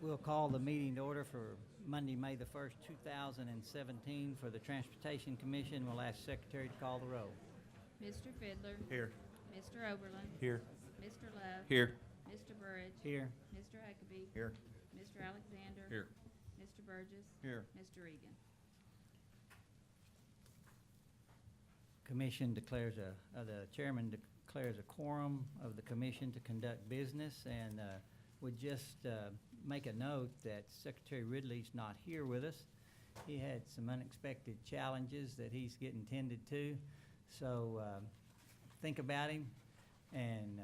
We'll call the meeting to order for Monday, May the 1st, 2017 for the Transportation Commission. We'll ask Secretary to call the roll. Mr. Fiddler. Here. Mr. Oberlin. Here. Mr. Love. Here. Mr. Burridge. Here. Mr. Huckabee. Here. Mr. Alexander. Here. Mr. Burgess. Here. Mr. Regan. Commission declares the chairman declares a quorum of the commission to conduct business, and would just make a note that Secretary Ridley's not here with us. He had some unexpected challenges that he's getting tended to, so think about him, and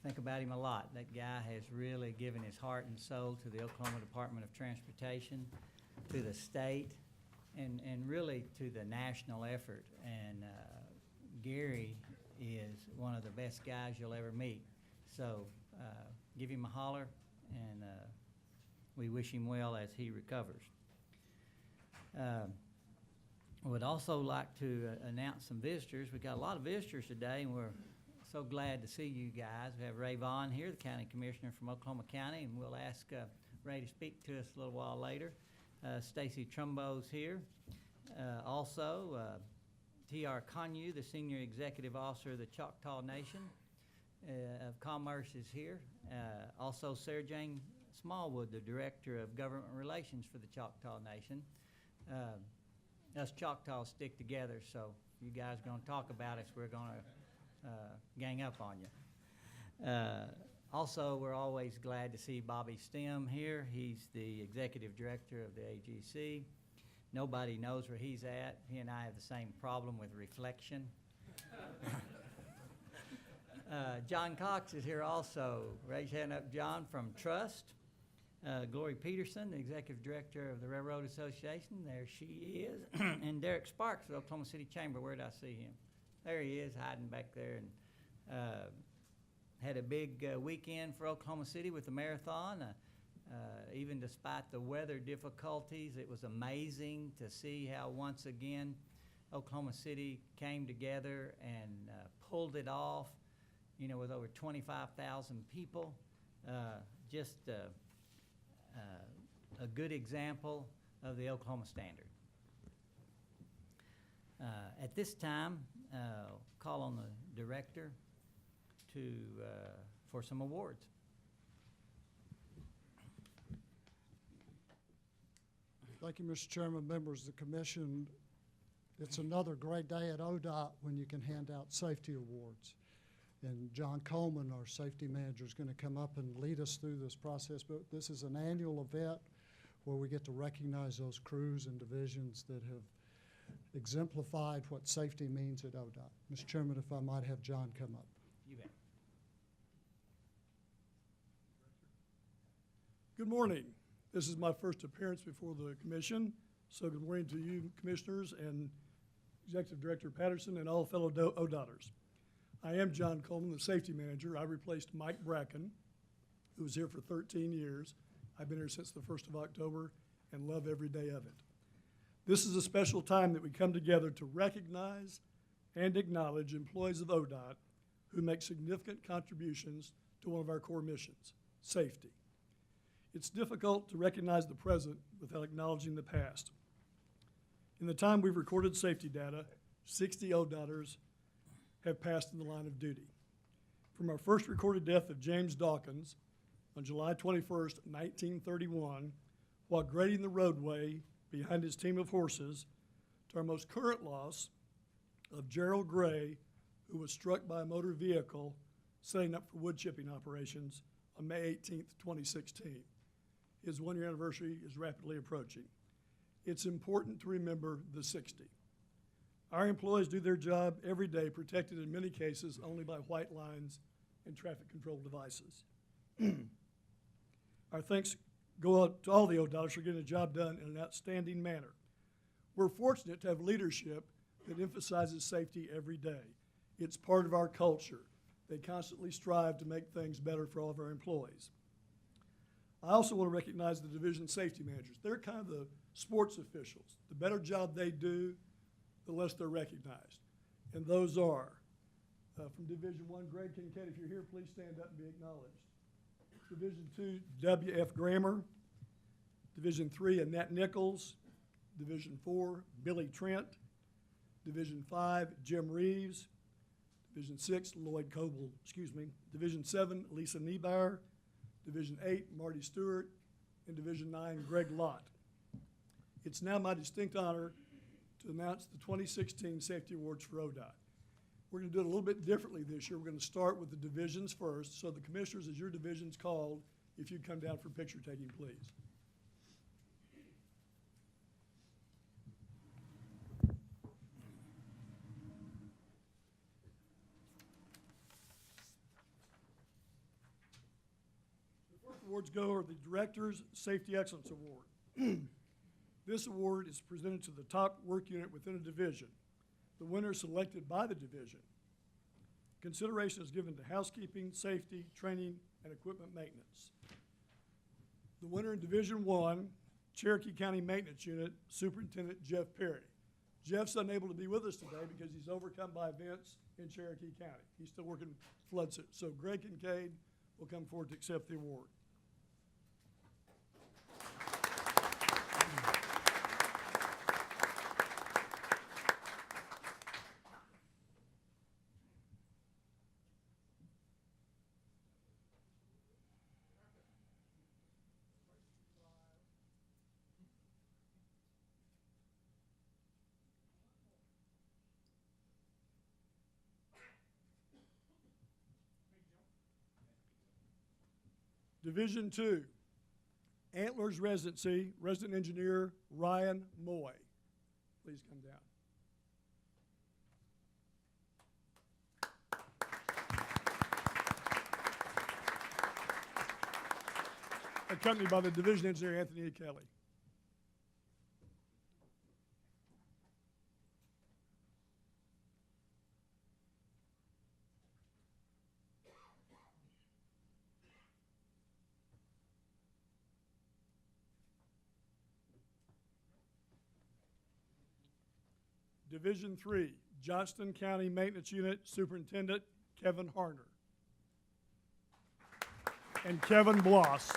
think about him a lot. That guy has really given his heart and soul to the Oklahoma Department of Transportation, to the state, and really to the national effort. And Gary is one of the best guys you'll ever meet. So give him a holler, and we wish him well as he recovers. I would also like to announce some visitors. We got a lot of visitors today, and we're so glad to see you guys. We have Ray Vaughn here, the County Commissioner from Oklahoma County, and we'll ask Ray to speak to us a little while later. Stacy Trumbo's here. Also, T.R. Conyu, the Senior Executive Officer of the Choctaw Nation of Commerce, is here. Also, Sarah Jane Smallwood, the Director of Government Relations for the Choctaw Nation. Us Choctaws stick together, so if you guys are going to talk about us, we're going to gang up on you. Also, we're always glad to see Bobby Stem here. He's the Executive Director of the AGC. Nobody knows where he's at. He and I have the same problem with reflection. John Cox is here also. Raise your hand up, John, from Trust. Glory Peterson, the Executive Director of the Railroad Association. There she is. And Derek Sparks of the Oklahoma City Chamber. Where did I see him? There he is, hiding back there. And had a big weekend for Oklahoma City with the marathon. Even despite the weather difficulties, it was amazing to see how once again Oklahoma City came together and pulled it off, you know, with over 25,000 people. Just a good example of the Oklahoma standard. At this time, call on the director for some awards. Thank you, Mr. Chairman, members of the commission. It's another great day at ODOT when you can hand out safety awards. And John Coleman, our safety manager, is going to come up and lead us through this process. But this is an annual event where we get to recognize those crews and divisions that have exemplified what safety means at ODOT. Mr. Chairman, if I might have John come up. You bet. Good morning. This is my first appearance before the commission, so good morning to you, commissioners, and Executive Director Patterson, and all fellow ODOTers. I am John Coleman, the safety manager. I replaced Mike Bracken, who was here for 13 years. I've been here since the 1st of October and love every day of it. This is a special time that we come together to recognize and acknowledge employees of ODOT who make significant contributions to one of our core missions, safety. It's difficult to recognize the present without acknowledging the past. In the time we've recorded safety data, 60 ODOTers have passed in the line of duty. From our first recorded death of James Dawkins on July 21st, 1931, while grading the roadway behind his team of horses, to our most current loss of Gerald Gray, who was struck by a motor vehicle setting up for wood chipping operations on May 18th, 2016. His one-year anniversary is rapidly approaching. It's important to remember the 60. Our employees do their job every day, protected in many cases only by white lines and traffic control devices. Our thanks go out to all the ODOTers for getting the job done in an outstanding manner. We're fortunate to have leadership that emphasizes safety every day. It's part of our culture. They constantly strive to make things better for all of our employees. I also want to recognize the division safety managers. They're kind of the sports officials. The better job they do, the less they're recognized. And those are, from Division 1, Greg Kincaid, if you're here, please stand up and be acknowledged. Division 2, W.F. Grammer. Division 3, Annette Nichols. Division 4, Billy Trent. Division 5, Jim Reeves. Division 6, Lloyd Coble, Division 7, Lisa Niebauer. Division 8, Marty Stewart. And Division 9, Greg Lott. It's now my distinct honor to announce the 2016 Safety Awards for ODOT. We're going to do it a little bit differently this year. We're going to start with the divisions first. So the commissioners, as your division's called, if you'd come down for picture taking, please. The first awards go are the Director's Safety Excellence Award. This award is presented to the top work unit within a division. The winner is selected by the division. Consideration is given to housekeeping, safety, training, and equipment maintenance. The winner in Division 1, Cherokee County Maintenance Unit, Superintendent Jeff Perry. Jeff's unable to be with us today because he's overcome by events in Cherokee County. He's still working flood suit. So Greg Kincaid will come forward to accept the award. Division 2, Antlers Residency, Resident Engineer Ryan Moy. Please come down. Accompanied by the Division Engineer Anthony E. Kelly. Division 3, Johnston County Maintenance Unit Superintendent Kevin Harner. And Kevin Bloss.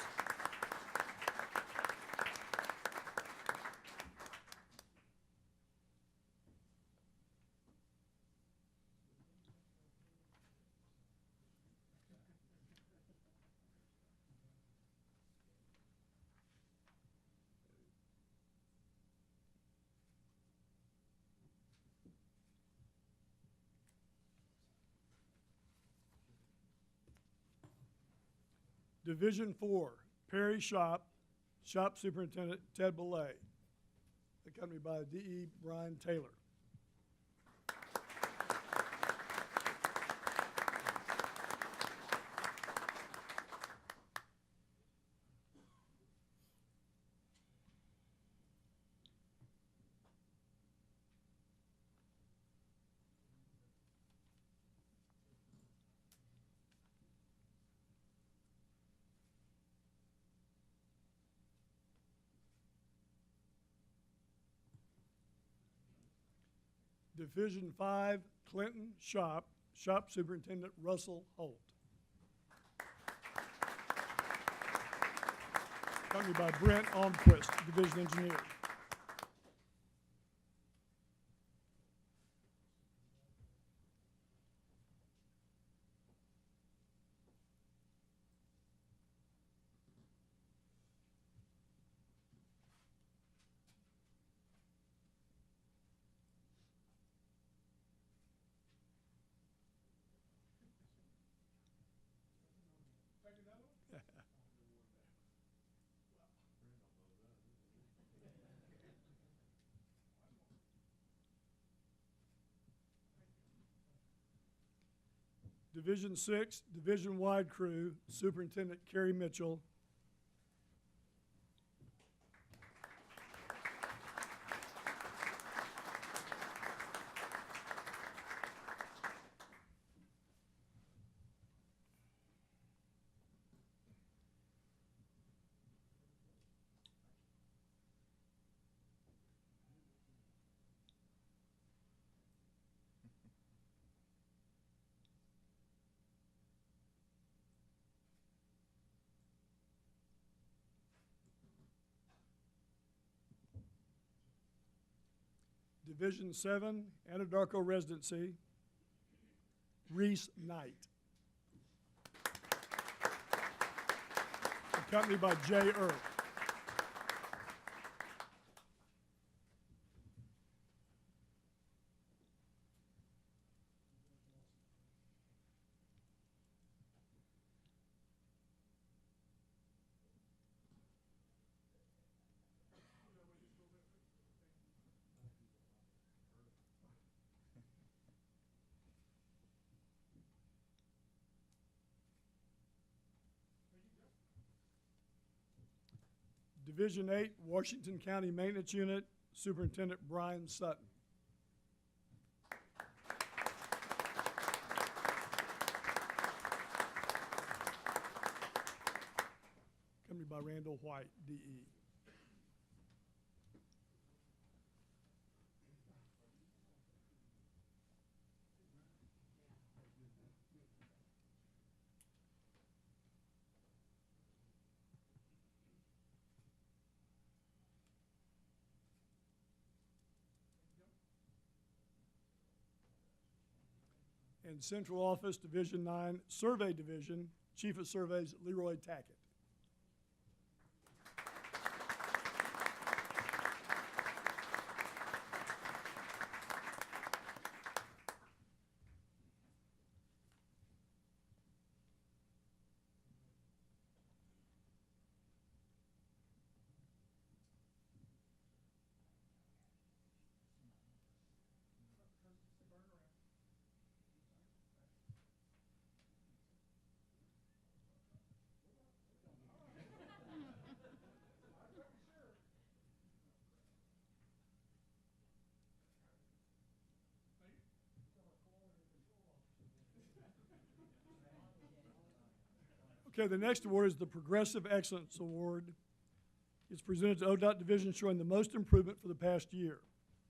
Division 4, Perry Shop, Shop Superintendent Ted Belay, accompanied by D.E. Brian Taylor. Division 5, Clinton Shop, Shop Superintendent Russell Holt. Accompanied by Brent Almquist, Division Engineer. Division 6, division-wide crew, Superintendent Kerry Mitchell. Division 7, Anadarko Residency, Reese Knight. Accompanied by Jay Earp. Division 8, Washington County Maintenance Unit, Superintendent Brian Sutton. Accompanied by Randall White, DE. And Central Office, Division 9, Survey Division, Chief of Surveys, Leroy Tackett. Okay, the next award is the Progressive Excellence Award. It's presented to ODOT Division showing the most improvement for the past year.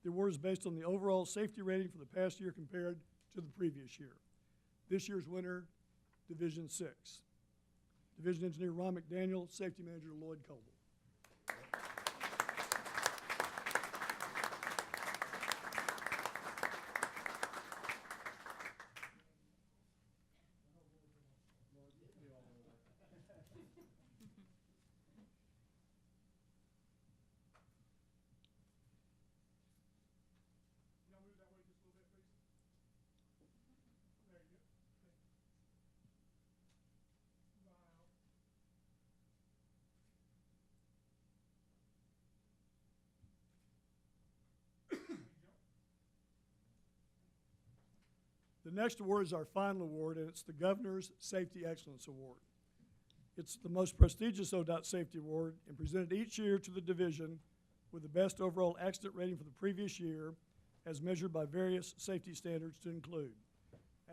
The award is based on the overall safety rating for the past year compared to the previous year. This year's winner, Division 6. Division Engineer Ron McDaniel, Safety Manager Lloyd Coble. The next award is our final award, and it's the Governor's Safety Excellence Award. It's the most prestigious ODOT Safety Award and presented each year to the division with the best overall accident rating for the previous year as measured by various safety standards to include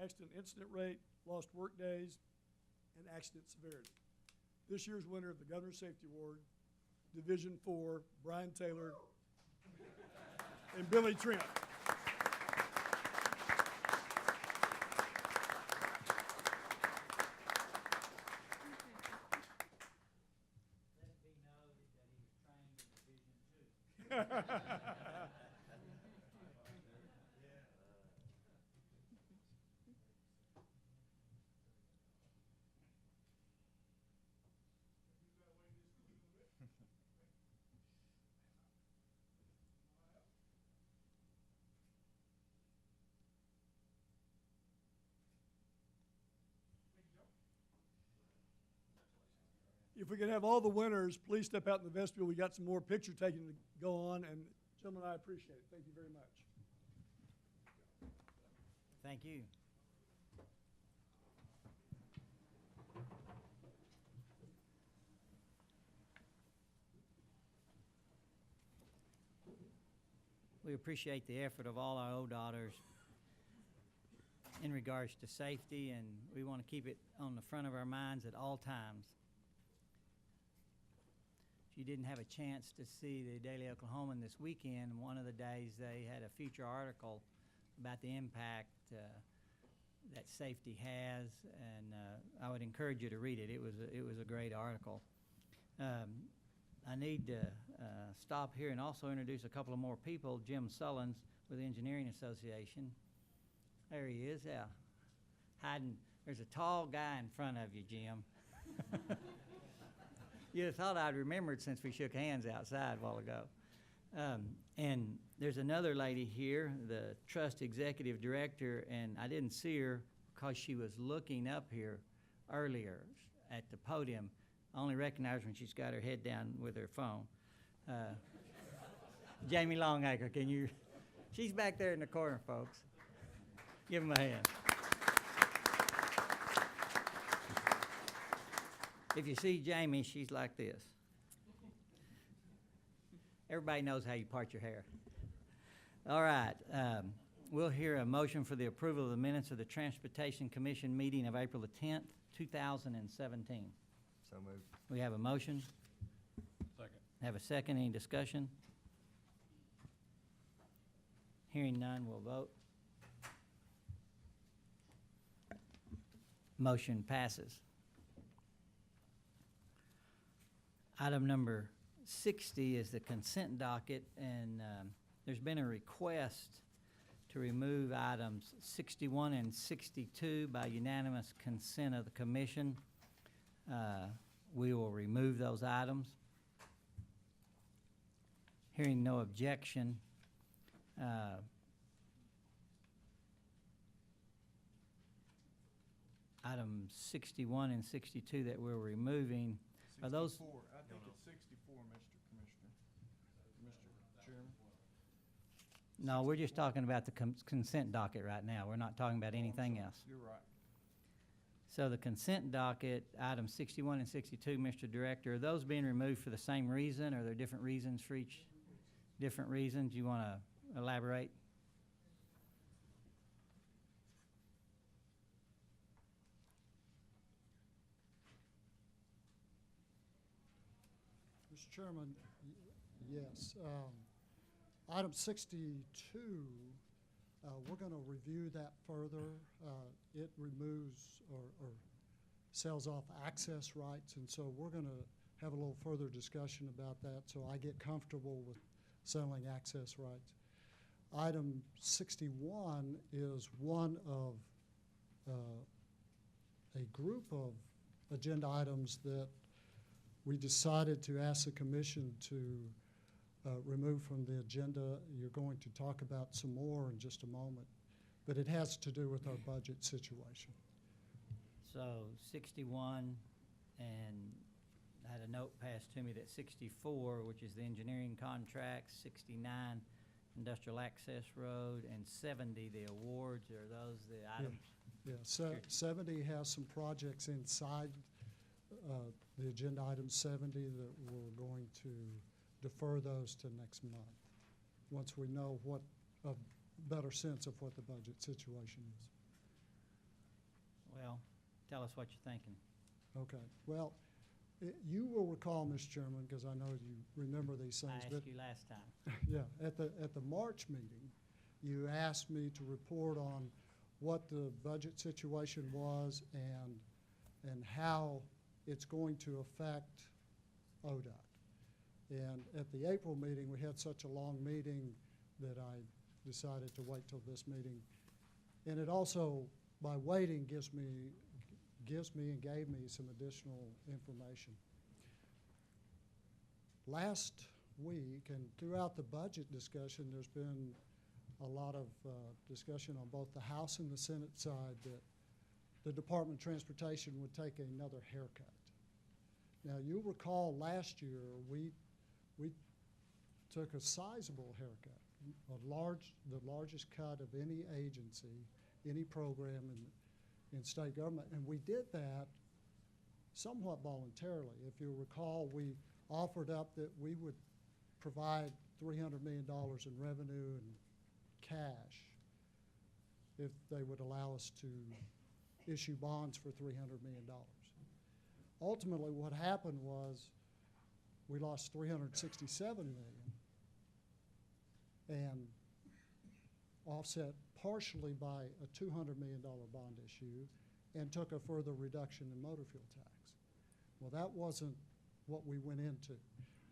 accident incident rate, lost work days, and accident severity. This year's winner of the Governor's Safety Award, Division 4, Brian Taylor and Billy Trent. Let it be noted that he was trained in Division 2. If we can have all the winners, please step out in the vestibule. We got some more picture taking to go on, and gentlemen, I appreciate it. Thank you very much. Thank you. We appreciate the effort of all our ODOTers in regards to safety, and we want to keep it on the front of our minds at all times. If you didn't have a chance to see the Daily Oklahoman this weekend, one of the days they had a feature article about the impact that safety has, and I would encourage you to read it. It was a great article. I need to stop here and also introduce a couple of more people. Jim Sullins for the Engineering Association. There he is, yeah. Hiding, there's a tall guy in front of you, Jim. You'd have thought I'd remembered since we shook hands outside a while ago. And there's another lady here, the Trust Executive Director, and I didn't see her because she was looking up here earlier at the podium. I only recognize her when she's got her head down with her phone. Jamie Longacre, can you? She's back there in the corner, folks. Give him a hand. If you see Jamie, she's like this. Everybody knows how you part your hair. All right, we'll hear a motion for the approval of the minutes of the Transportation Commission meeting of April the 10th, 2017. So moved. We have a motion. Second. Have a second. Any discussion? Hearing none, we'll vote. Motion passes. Item number 60 is the consent docket, and there's been a request to remove items 61 and 62 by unanimous consent of the commission. We will remove those items. Hearing no objection, items 61 and 62 that we're removing, are those? 64. I think it's 64, Mr. Commissioner. Mr. Chairman. No, we're just talking about the consent docket right now. We're not talking about anything else. You're right. So the consent docket, items 61 and 62, Mr. Director, are those being removed for the same reason, or are there different reasons for each? Different reasons? You want to elaborate? Mr. Chairman, yes. Item 62, we're going to review that further. It removes or sells off access rights, and so we're going to have a little further discussion about that so I get comfortable with selling access rights. Item 61 is one of a group of agenda items that we decided to ask the commission to remove from the agenda. You're going to talk about some more in just a moment, but it has to do with our budget situation. So 61, and I had a note passed to me that 64, which is the engineering contract, 69, industrial access road, and 70, the awards. Are those the items? Yeah, so 70 has some projects inside the agenda item 70 that we're going to defer those to next month, once we know what a better sense of what the budget situation is. Well, tell us what you're thinking. Okay. Well, you will recall, Mr. Chairman, because I know you remember these things. I asked you last time. Yeah, at the March meeting, you asked me to report on what the budget situation was and how it's going to affect ODOT. And at the April meeting, we had such a long meeting that I decided to wait till this meeting. And it also, by waiting, gives me and gave me some additional information. Last week and throughout the budget discussion, there's been a lot of discussion on both the House and the Senate side that the Department of Transportation would take another haircut. Now, you'll recall last year we took a sizable haircut, the largest cut of any agency, any program in state government, and we did that somewhat voluntarily. If you recall, we offered up that we would provide $300 million in revenue and cash if they would allow us to issue bonds for $300 million. Ultimately, what happened was we lost $367 million and offset partially by a $200 million bond issue and took a further reduction in motor fuel tax. Well, that wasn't what we went into.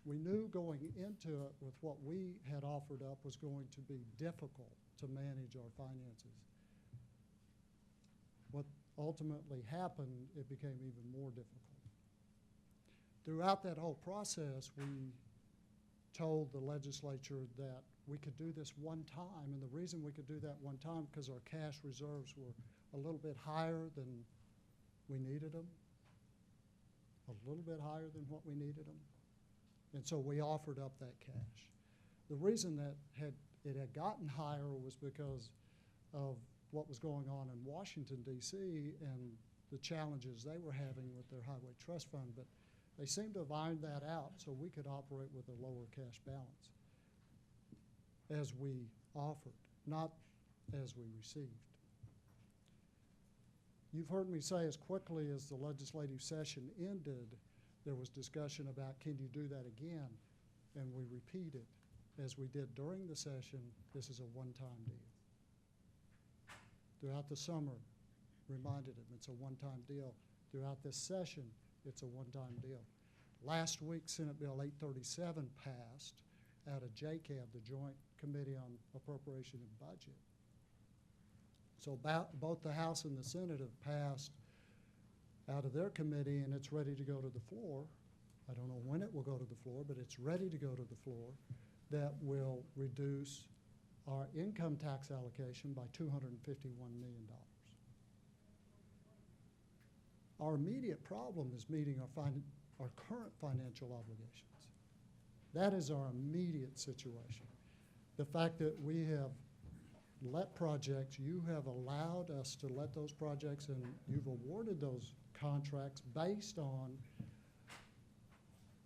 We knew going into it with what we had offered up was going to be difficult to manage our finances. What ultimately happened, it became even more difficult. Throughout that whole process, we told the legislature that we could do this one time, and the reason we could do that one time because our cash reserves were a little bit higher than we needed them, a little bit higher than what we needed them, and so we offered up that cash. The reason that it had gotten higher was because of what was going on in Washington, D.C., and the challenges they were having with their highway trust fund, but they seemed to have ironed that out so we could operate with a lower cash balance as we offered, not as we received. You've heard me say as quickly as the legislative session ended, there was discussion about can you do that again, and we repeated, as we did during the session, this is a one-time deal. Throughout the summer, reminded them it's a one-time deal. Throughout this session, it's a one-time deal. Last week, Senate Bill 837 passed out of JCAB, the Joint Committee on Appropriation and Budget. So both the House and the Senate have passed out of their committee, and it's ready to go to the floor. I don't know when it will go to the floor, but it's ready to go to the floor. That will reduce our income tax allocation by $251 million. Our immediate problem is meeting our current financial obligations. That is our immediate situation. The fact that we have let projects, you have allowed us to let those projects, and you've awarded those contracts based on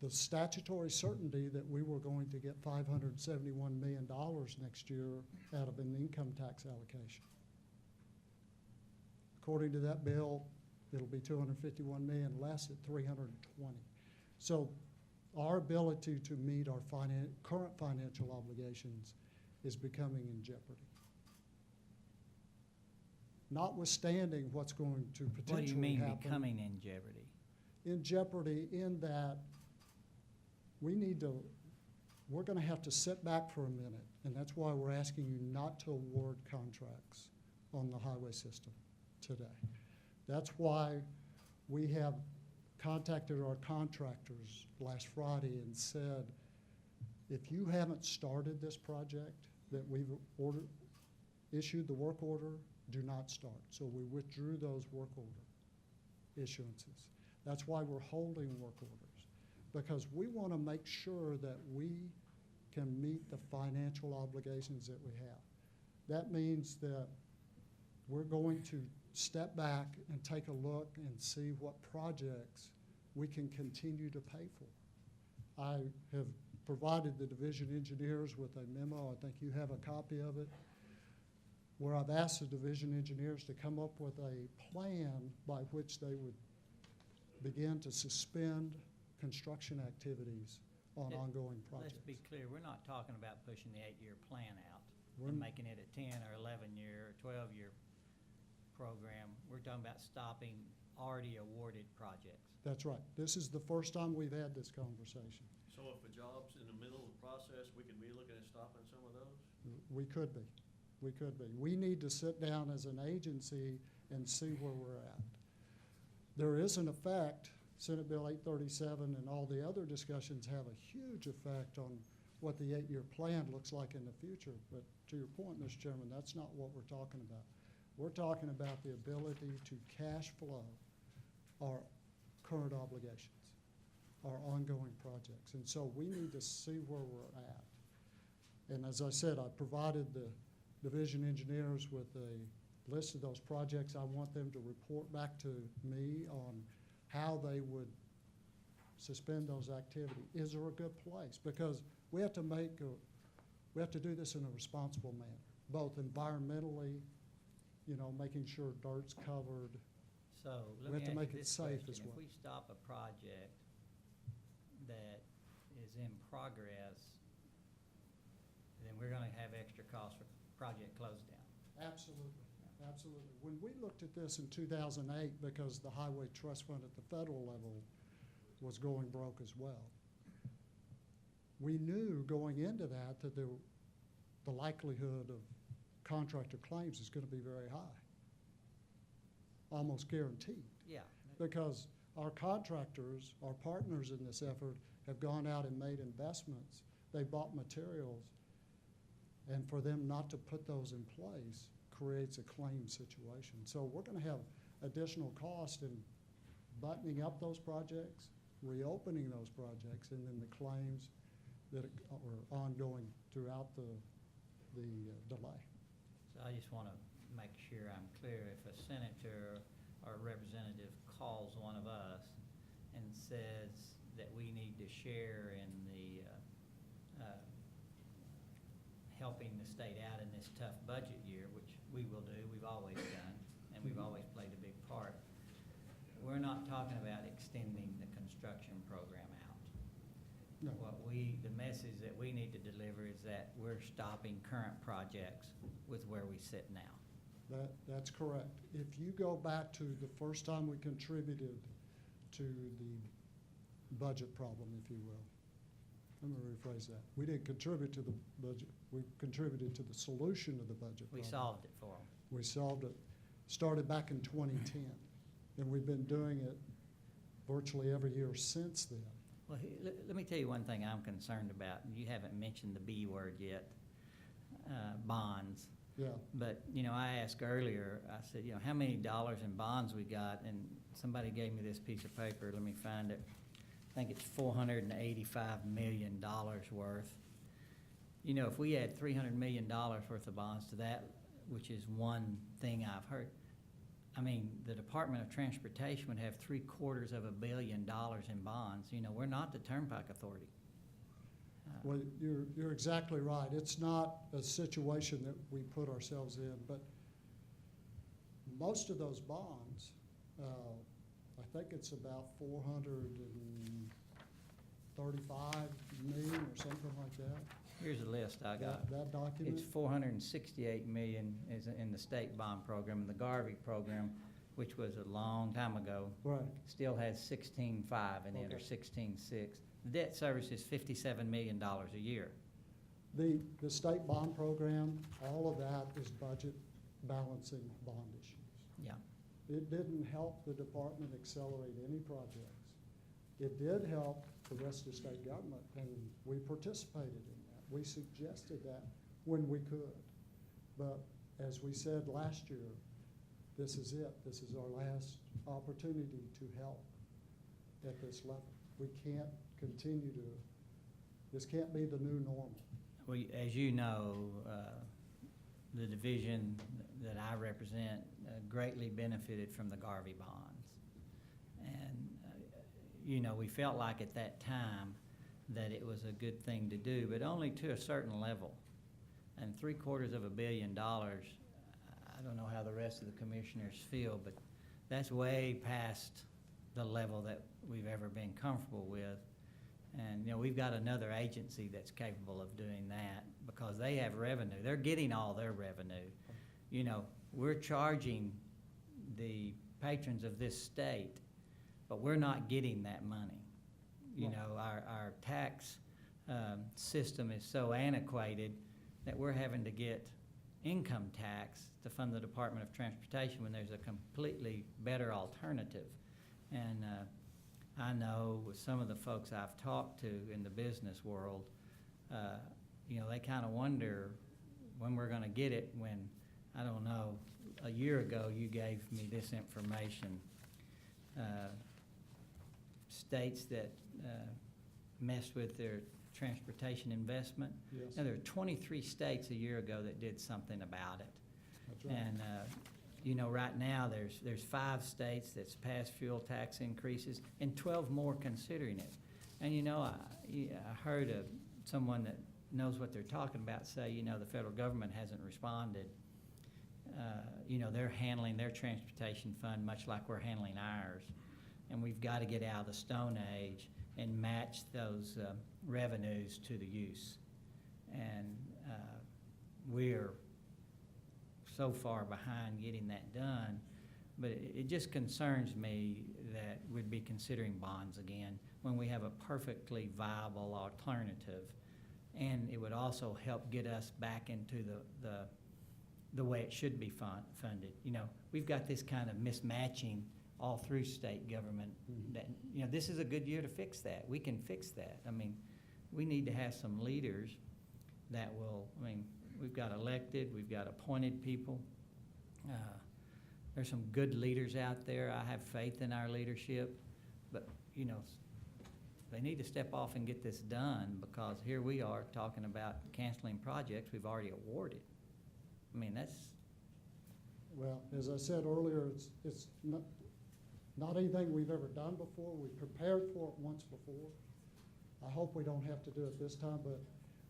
the statutory certainty that we were going to get $571 million next year out of an income tax allocation. According to that bill, it'll be $251 million less at $320. So our ability to meet our current financial obligations is becoming in jeopardy. Notwithstanding what's going to potentially happen. What do you mean becoming in jeopardy? In jeopardy in that we're going to have to sit back for a minute, and that's why we're asking you not to award contracts on the highway system today. That's why we have contacted our contractors last Friday and said, if you haven't started this project that we've issued the work order, do not start. So we withdrew those work order issuances. That's why we're holding work orders, because we want to make sure that we can meet the financial obligations that we have. That means that we're going to step back and take a look and see what projects we can continue to pay for. I have provided the division engineers with a memo, I think you have a copy of it, where I've asked the division engineers to come up with a plan by which they would begin to suspend construction activities on ongoing projects. Let's be clear, we're not talking about pushing the 8-year plan out We're and n- making it a 10 or 11-year or 12-year program. We're talking about stopping already awarded projects. That's right. This is the first time we've had this conversation. So if a job's in the middle of the process, we could be looking at stopping some of those? We could be. We could be. We need to sit down as an agency and see where we're at. There is an effect, Senate Bill 837 and all the other discussions have a huge effect on what the 8-year plan looks like in the future. But to your point, Mr. Chairman, that's not what we're talking about. We're talking about the ability to cash flow our current obligations, our ongoing projects. And so we need to see where we're at. And as I said, I provided the division engineers with a list of those projects. I want them to report back to me on how they would suspend those activities. Is there a good place? Because we have to do this in a responsible manner, both environmentally, making sure dirt's covered. So We let have me to ask make you it this safe question. as well. If we stop a project that is in progress, then we're going to have extra costs for project close down. Absolutely, absolutely. When we looked at this in 2008, because the Highway Trust Fund at the federal level was going broke as well, we knew going into that the likelihood of contractor claims is gonna be very high. Almost guaranteed. Yeah. Because our contractors, our partners in this effort, have gone out and made investments. They bought materials, and for them not to put those in place creates a claim situation. So we're gonna have additional cost in buttoning up those projects, reopening those projects, and then the claims that are ongoing throughout the delay. So I just want to make sure I'm clear. If a senator or a representative calls one of us and says that we need to share in the helping the state out in this tough budget year, which we will do, we've always done, and we've always played a big part, we're not talking about extending the construction program out. No. The message that we need to deliver is that we're stopping current projects with where we sit now. That's correct. If you go back to the first time we contributed to the budget problem, if you will, let me rephrase that. We didn't contribute to the budget, we contributed to the solution of the budget We problem. solved it for them. We solved it, started back in 2010, and we've been doing it virtually every year since then. Well, let me tell you one thing I'm concerned about. You haven't mentioned the B word yet, bonds. Yeah, But, I asked earlier, I said, how many dollars in bonds we got? And somebody gave me this piece of paper. Let me find it. I think it's $485 million worth. If we add $300 million worth of bonds to that, which is one thing I've heard, the Department of Transportation would have $750 million in bonds. We're not the Turnpike Authority. well, you're exactly right. It's not a situation that we put ourselves in, but most of those bonds, I think it's about 435 million or something like that. Here's a list I got. That document? It's 468 million is in the state bond program. The Garvey program, which was a long time ago, Right. still has 16.5 in it, or Okay. 16.6. The debt service is $57 million a year. The state bond program, all of that is budget balancing bond issues. Yeah. It didn't help the department accelerate any projects. It did help the rest of the state government, and we participated in that. We suggested that when we could. But as we said last year, this is it. This is our last opportunity to help at this level. We can't continue to, this can't be the new normal. Well, as you know, the division that I represent greatly benefited from the Garvey bonds. And, we felt like at that time that it was a good thing to do, but only to a certain level. And $750 million, I don't know how the rest of the commissioners feel, but that's way past the level that we've ever been comfortable with. And, we've got another agency that's capable of doing that because they have revenue. They're getting all their revenue. We're charging the patrons of this state, but we're not getting that money. Our tax system is so antiquated that we're having to get income tax to fund the Department of Transportation when there's a completely better alternative. And I know with some of the folks I've talked to in the business world, they kind of wonder when we're going to get it when, I don't know, a year ago you gave me this information. States that messed with their transportation investment. Yes. Now, there were 23 states a year ago that did something about it. That's right. And, right now, there's 5 states that's passed fuel tax increases and 12 more considering it. And, I heard someone that knows what they're talking about say, the federal government hasn't responded. They're handling their transportation fund much like we're handling ours. And we've got to get out of the Stone Age and match those revenues to the use. And we're so far behind getting that done. But it just concerns me that we'd be considering bonds again when we have a perfectly viable alternative. And it would also help get us back into the way it should be funded. You know, we've got this kind of mismatching all through state government that, you know, this is a good year to fix that. We can fix that. I mean, we need to have some leaders that will, I mean, we've got elected, we've got appointed people. There's some good leaders out there. I have faith in our leadership, but, you know, they need to step off and get this done, because here we are talking about canceling projects we've already awarded. I mean, that's, Well, as I said earlier, it's not anything we've ever done before. We prepared for it once before. I hope we don't have to do it this time, but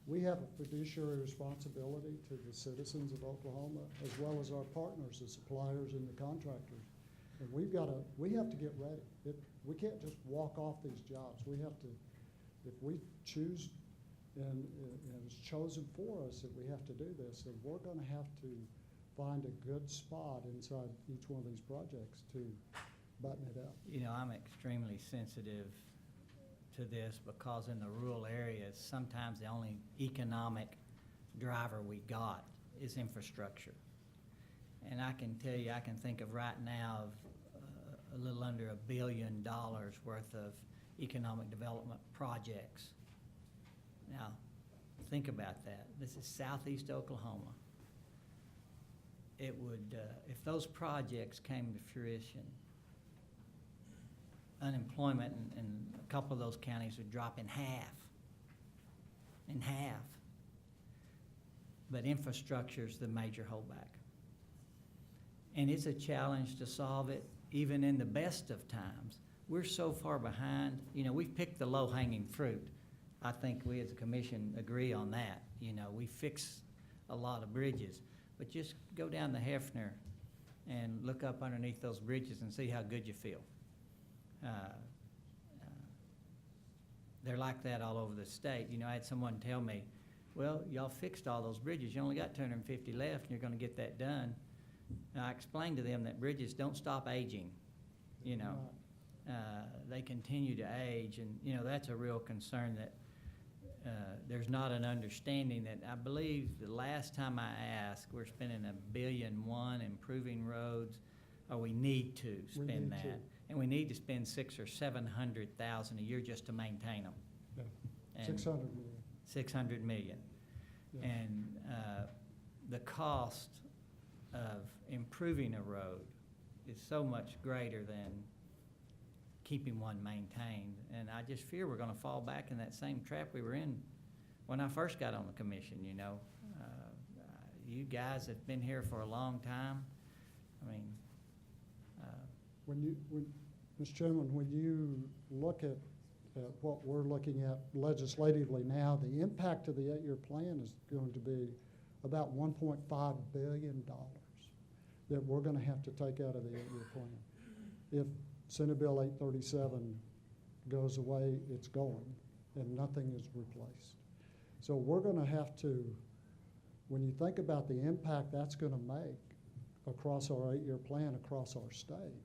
we have a fiduciary responsibility to the citizens of Oklahoma, as well as our partners, the suppliers and the contractors. And we have to get ready. We can't just walk off these jobs. We have to, if we choose and it's chosen for us that we have to do this, then we're gonna have to find a good spot inside each one of these projects to button it up. you know, I'm extremely sensitive to this, because in the rural areas, sometimes the only economic driver we got is infrastructure. And I can tell you, I can think of right now of a little under $1 billion worth of economic development projects. Now, think about that. This is southeast Oklahoma. It would, if those projects came to fruition, unemployment in a couple of those counties would drop in half. In half. But infrastructure's the major holdback. And it's a challenge to solve it, even in the best of times. We're so far behind. You know, we've picked the low-hanging fruit. I think we as a commission agree on that. You know, we fix a lot of bridges. But just go down the Hefner and look up underneath those bridges and see how good you feel. They're like that all over the state. You know, I had someone tell me, well, y'all fixed all those bridges. You only got 250 left, and you're gonna get that done. And I explained to them that bridges don't stop aging, you know. They continue to age, and, you know, that's a real concern that there's not an understanding that, I believe the last time I asked, we're spending $1.1 billion improving roads, or we need to We spend need that. to. And we need to spend $600,000 or $700,000 a year just to maintain them. Yeah. And 600 million. 600 million. Yeah. And the cost of improving a road is so much greater than keeping one maintained. And I just fear we're gonna fall back in that same trap we were in when I first got on the commission, you know. You guys have been here for a long time. I mean, Mr. Chairman, when you look at what we're looking at legislatively now, the impact of the 8-year plan is going to be about $1.5 billion that we're gonna have to take out of the 8-year plan. If Senate Bill 837 goes away, it's going, and nothing is replaced. So we're gonna have to, when you think about the impact that's gonna make across our 8-year plan, across our state,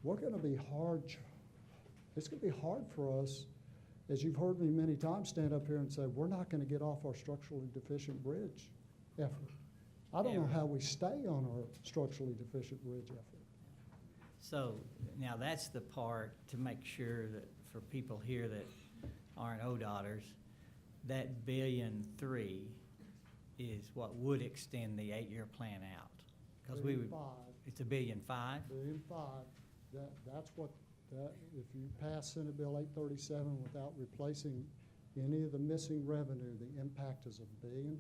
we're gonna be hard, it's gonna be hard for us, as you've heard me many times stand up here and say, we're not gonna get off our structurally deficient bridge effort. I don't know Ever. how we stay on our structurally deficient bridge effort. so now that's the part to make sure that for people here that aren't ODOTers, that $1.3 billion is what would extend the 8-year plan out. Because we would, it's $1.5 billion. $1.5 billion, that's what, if you pass Senate Bill 837 without replacing any of the missing revenue, the impact is $1.5 billion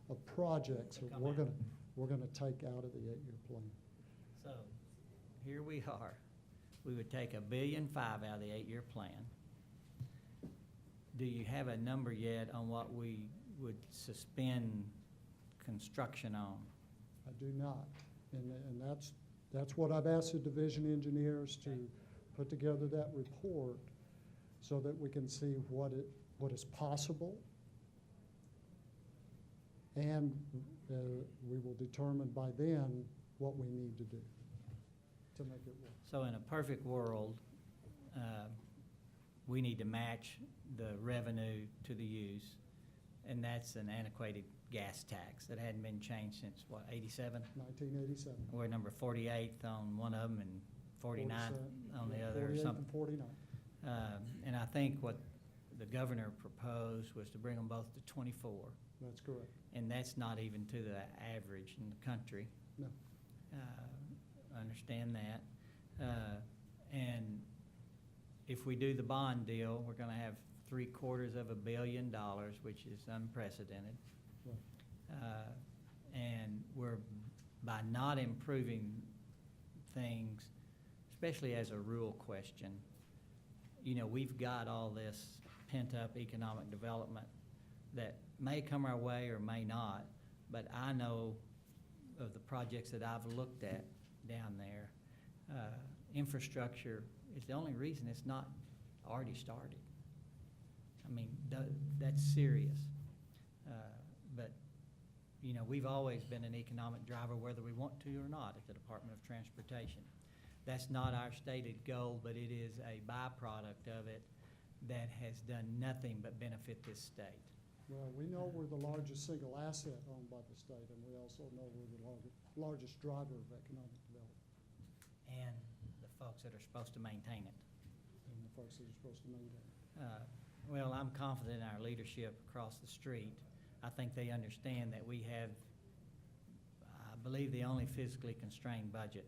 of projects that we're gonna take out of the 8-year plan. So here we are. We would take $1.5 billion out of the 8-year plan. Do you have a number yet on what we would suspend construction on? I do not, and that's what I've asked the division engineers to put together that report so that we can see what is possible. And we will determine by then what we need to do. to make it work. So in a perfect world, we need to match the revenue to the use, and that's an antiquated gas tax that hadn't been changed since, what, 87? 1987. We're number 48th on one of them and 49th on the other, or 48 something. and 49. And I think what the governor proposed was to bring them both to 24, That's correct. and that's not even to the average in the country. No. I understand that. And if we do the bond deal, we're gonna have $750 million, which is unprecedented. Right. And we're, by not improving things, especially as a rural question, you know, we've got all this pent-up economic development that may come our way or may not, but I know of the projects that I've looked at down there, infrastructure is the only reason it's not already started. I mean, that's serious. But, you know, we've always been an economic driver, whether we want to or not, at the Department of Transportation. That's not our stated goal, but it is a byproduct of it that has done nothing but benefit this state. Well, we know we're the largest single asset owned by the state, and we also know we're the largest driver of economic development, And the folks that are supposed to maintain it. and the folks that are supposed to maintain it. Well, I'm confident in our leadership across the street. I think they understand that we have, I believe, the only physically constrained budget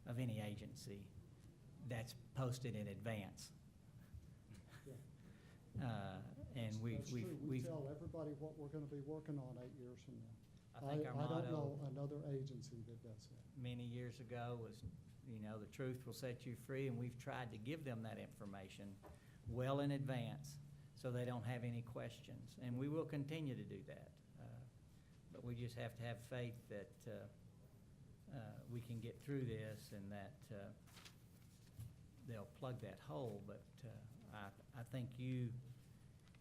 of any agency that's posted in advance. Yeah. And That's true. We we've, tell everybody what we're gonna be working on 8 years from now. I think our I don't know motto another agency that does that. many years ago was, you know, the truth will set you free, and we've tried to give them that information well in advance so they don't have any questions, and we will continue to do that. But we just have to have faith that we can get through this and that they'll plug that hole. But I think you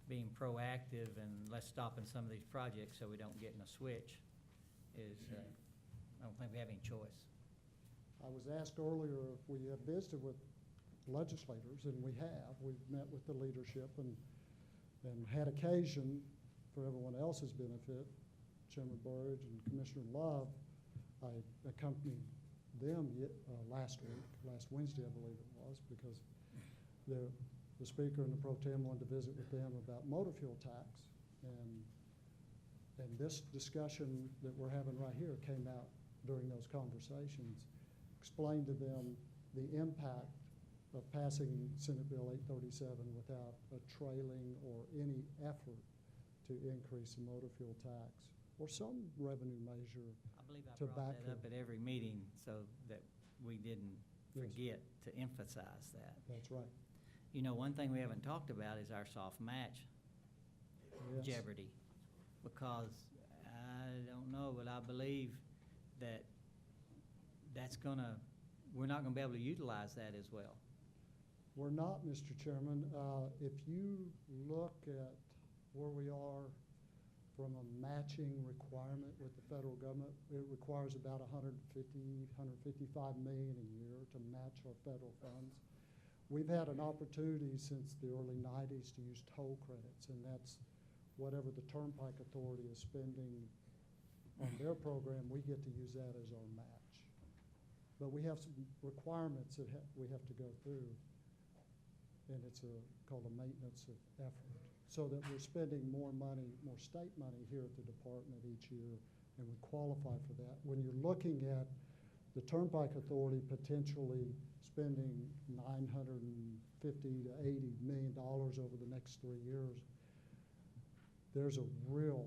being proactive and let's stop in some of these projects so we don't get in a switch is, I don't think we have any choice. I was asked earlier if we have visited with legislators, and we have. We've met with the leadership and had occasion, for everyone else's benefit, Chairman Burridge and Commissioner Love, I accompanied them last Wednesday, I believe it was, because the Speaker and the Pro Tem wanted to visit with them about motor fuel tax. And this discussion that we're having right here came out during those conversations, explained to them the impact of passing Senate Bill 837 without a trailing or any effort to increase the motor fuel tax or some revenue measure. I believe I To brought that backfill. up at every meeting so that we didn't Yes. forget to emphasize that. That's right. You know, one thing we haven't talked about is our soft match Yes. jeopardy. Because I don't know, but I believe that we're not gonna be able to utilize that as well. We're not, Mr. Chairman. If you look at where we are from a matching requirement with the federal government, it requires about 155 million a year to match our federal funds. We've had an opportunity since the early 90s to use toll credits, and that's whatever the Turnpike Authority is spending on their program, we get to use that as our match. But we have some requirements that we have to go through, and it's called a maintenance of effort, so that we're spending more money, more state money here at the department each year, and we qualify for that. When you're looking at the Turnpike Authority potentially spending $950 to $80 million over the next 3 years, there's a real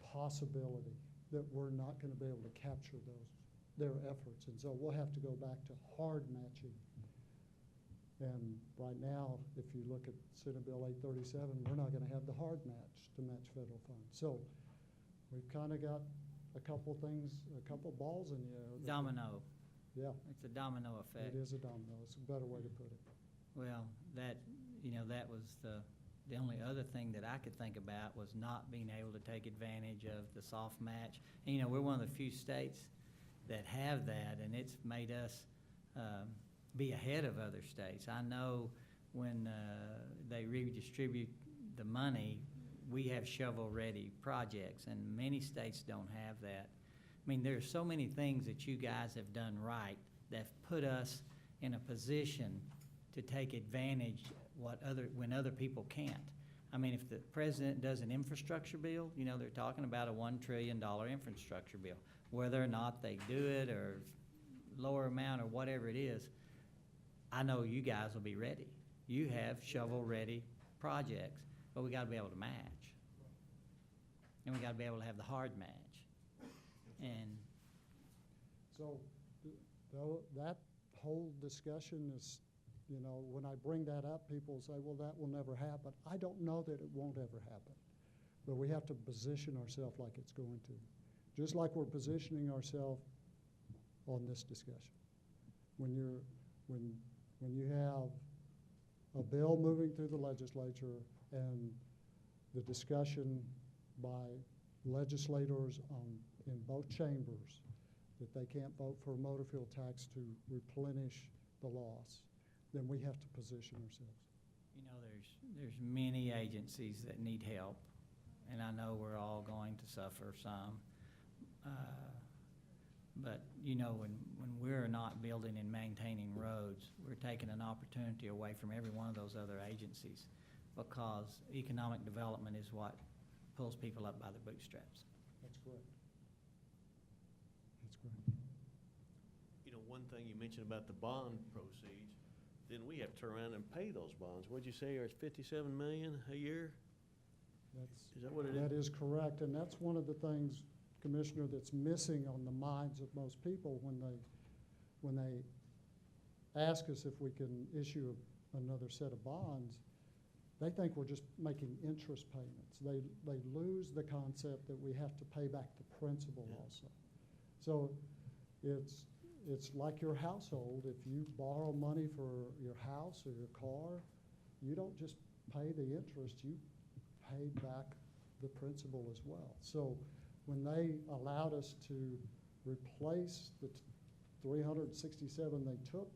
possibility that we're not going to be able to capture their efforts. And so we'll have to go back to hard matching. And right now, if you look at Senate Bill 837, we're not going to have the hard match to match federal funds. So we've kind of got a couple things, a couple balls in the air. Domino, Yeah, it's a domino effect. it is a domino. It's a better way to put it. Well, that was the only other thing that I could think about was not being able to take advantage of the soft match. And, you know, we're one of the few states that have that, and it's made us be ahead of other states. I know when they redistribute the money, we have shovel-ready projects, and many states don't have that. I mean, there's so many things that you guys have done right that put us in a position to take advantage when other people can't. I mean, if the president does an infrastructure bill, you know, they're talking about a $1 trillion infrastructure bill. Whether or not they do it or lower amount or whatever it is, I know you guys will be ready. You have shovel-ready projects, but we gotta be able to match. And we gotta be able to have the hard match. And So, though, that whole discussion is, you know, when I bring that up, people say, well, that will never happen. I don't know that it won't ever happen, but we have to position ourselves like it's going to. Just like we're positioning ourselves on this discussion. When you have a bill moving through the legislature and the discussion by legislators in both chambers that they can't vote for a motor fuel tax to replenish the loss, then we have to position ourselves. you know, there's many agencies that need help, and I know we're all going to suffer some. But, you know, when we're not building and maintaining roads, we're taking an opportunity away from every one of those other agencies, because economic development is what pulls people up by the bootstraps. That's correct. That's correct. You know, one thing you mentioned about the bond proceeds, then we have to turn around and pay those bonds. What'd you say, it's 57 million a year? Is that what it is? That is correct, and that's one of the things, Commissioner, that's missing on the minds of most people when they ask us if we can issue another set of bonds. They think we're just making interest payments. They lose the concept that we have to pay back the principal also. So it's like your household. If you borrow money for your house or your car, you don't just pay the interest, you pay back the principal as well. So when they allowed us to replace the 367 they took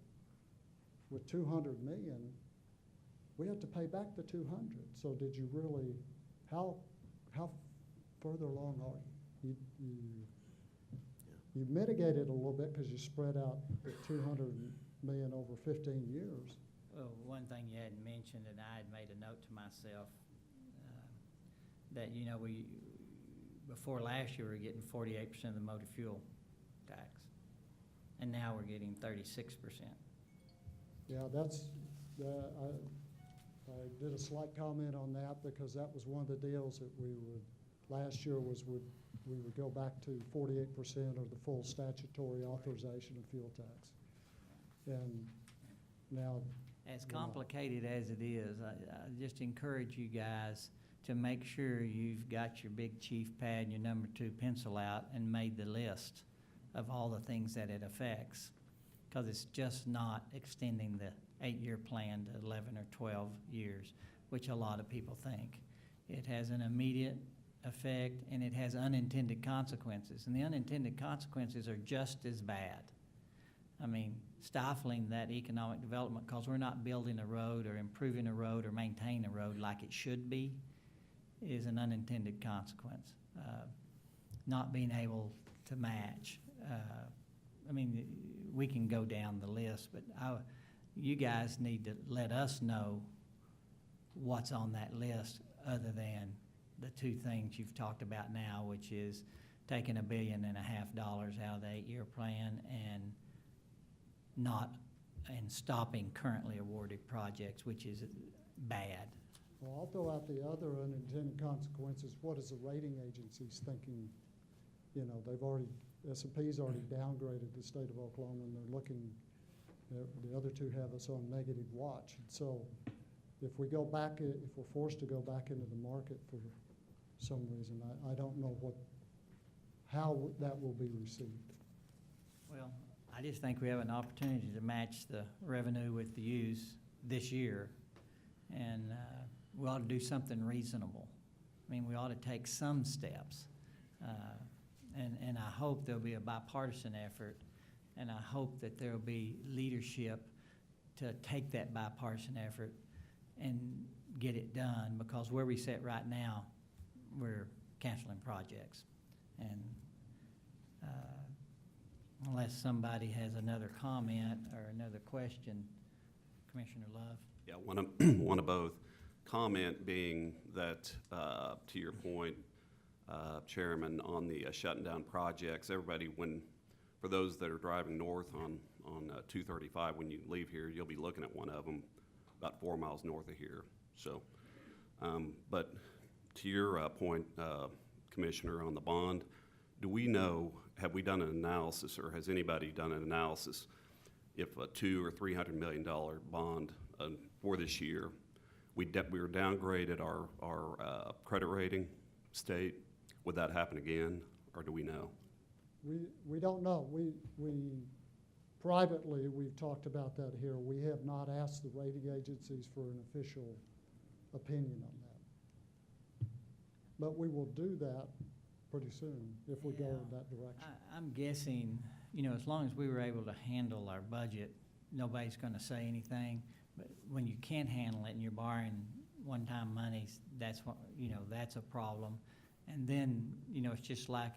with 200 million, we had to pay back the 200. So did you really, how further along are you? You mitigated a little bit because you spread out the 200 million over 15 years. Well, one thing you hadn't mentioned, and I had made a note to myself, that, you know, before last year, we were getting 48% of the motor fuel tax, and now we're getting 36%. Yeah, I did a slight comment on that because that was one of the deals that last year we would go back to 48% or the full statutory authorization of fuel tax. And now. As complicated as it is, I just encourage you guys to make sure you've got your big chief pad and your number 2 pencil out and made the list of all the things that it affects, because it's just not extending the 8-year plan to 11 or 12 years, which a lot of people think. It has an immediate effect, and it has unintended consequences, and the unintended consequences are just as bad. I mean, stifling that economic development because we're not building a road or improving a road or maintaining a road like it should be is an unintended consequence. Not being able to match. I mean, we can go down the list, but you guys need to let us know what's on that list other than the 2 things you've talked about now, which is taking $1.5 billion out of the 8-year plan and stopping currently awarded projects, which is bad. Well, I'll throw out the other unintended consequences. What is the rating agencies thinking? You know, S&P's already downgraded the state of Oklahoma, and they're looking, the other 2 have us on negative watch. And so if we're forced to go back into the market for some reason, I don't know how that will be received. Well, I just think we have an opportunity to match the revenue with the use this year, and we ought to do something reasonable. I mean, we ought to take some steps, and I hope there'll be a bipartisan effort And I hope that there will be leadership to take that bipartisan effort and get it done, because where we sit right now, we're canceling projects. And unless somebody has another comment or another question, Commissioner Love? Yeah, one of both. Comment being that, to your point, Chairman, on the shutting down projects, everybody, for those that are driving north on 235, when you leave here, you'll be looking at one of them about 4 miles north of here. So, but to your point, Commissioner, on the bond, do we know, have we done an analysis, or has anybody done an analysis if a $200 or $300 million bond for this year, we were downgraded our credit rating state, would that happen again, or do we know? We don't know. We privately, we've talked about that here. We have not asked the rating agencies for an official opinion on that. But we will do that pretty soon if we go in that direction. I'm guessing, you know, as long as we were able to handle our budget, nobody's gonna say anything. But when you can't handle it and you're borrowing one-time monies, that's what, you know, that's a problem. And then, you know, it's just like,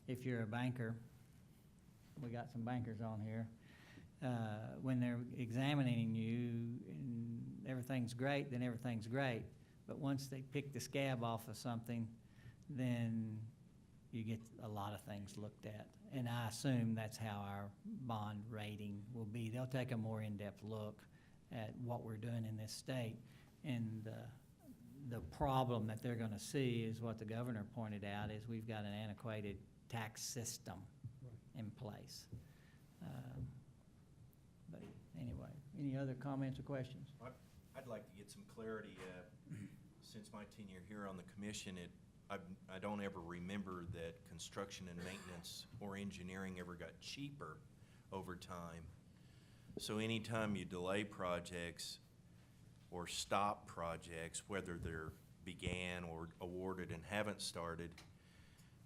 if you're a banker, we got some bankers on here, when they're examining you and everything's great, then everything's great. But once they pick the scab off of something, then you get a lot of things looked at. And I assume that's how our bond rating will be. They'll take a more in-depth look at what we're doing in this state. And the problem that they're gonna see is what the governor pointed out, is we've got an antiquated tax system in place. But anyway, any other comments or questions? I'd like to get some clarity. Since my tenure here on the commission, I don't ever remember that construction and maintenance or engineering ever got cheaper over time. So anytime you delay projects or stop projects, whether they're began or awarded and haven't started,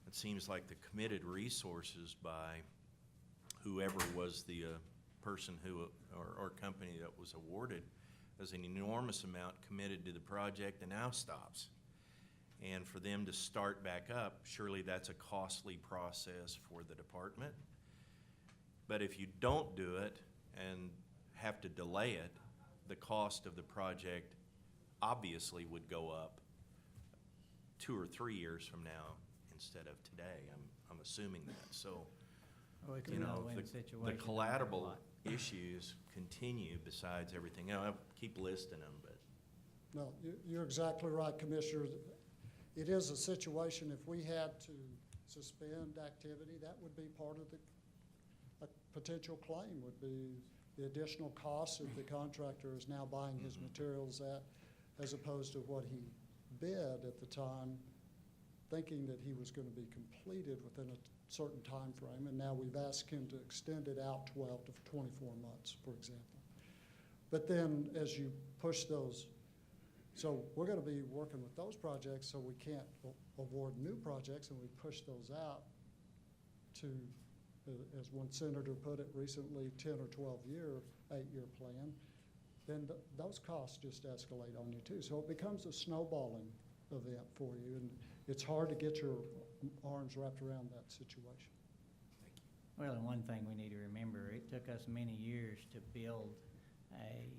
it seems like the committed resources by whoever was the person who, or company that was awarded, is an enormous amount committed to the project and now stops. And for them to start back up, surely that's a costly process for the department. But if you don't do it and have to delay it, the cost of the project obviously would go up 2 or 3 years from now instead of today. I'm assuming that. So, Well, it's a you know, no-win the situation. collateral issues continue besides everything. You know, I keep listing them, but. No, you're exactly right, Commissioner. It is a situation, if we had to suspend activity, that would be part of a potential claim, would be the additional costs that the contractor is now buying his materials at, as opposed to what he bid at the time, thinking that he was going to be completed within a certain time frame, and now we've asked him to extend it out 12 to 24 months, for example. But then as you push those, so we're going to be working with those projects, so we can't award new projects, and we push those out to, as one senator put it recently, 10 or 12-year, 8-year plan, then those costs just escalate on you too. So it becomes a snowballing event for you, and it's hard to get your arms wrapped around that situation. Well, and one thing we need to remember, it took us many years to build a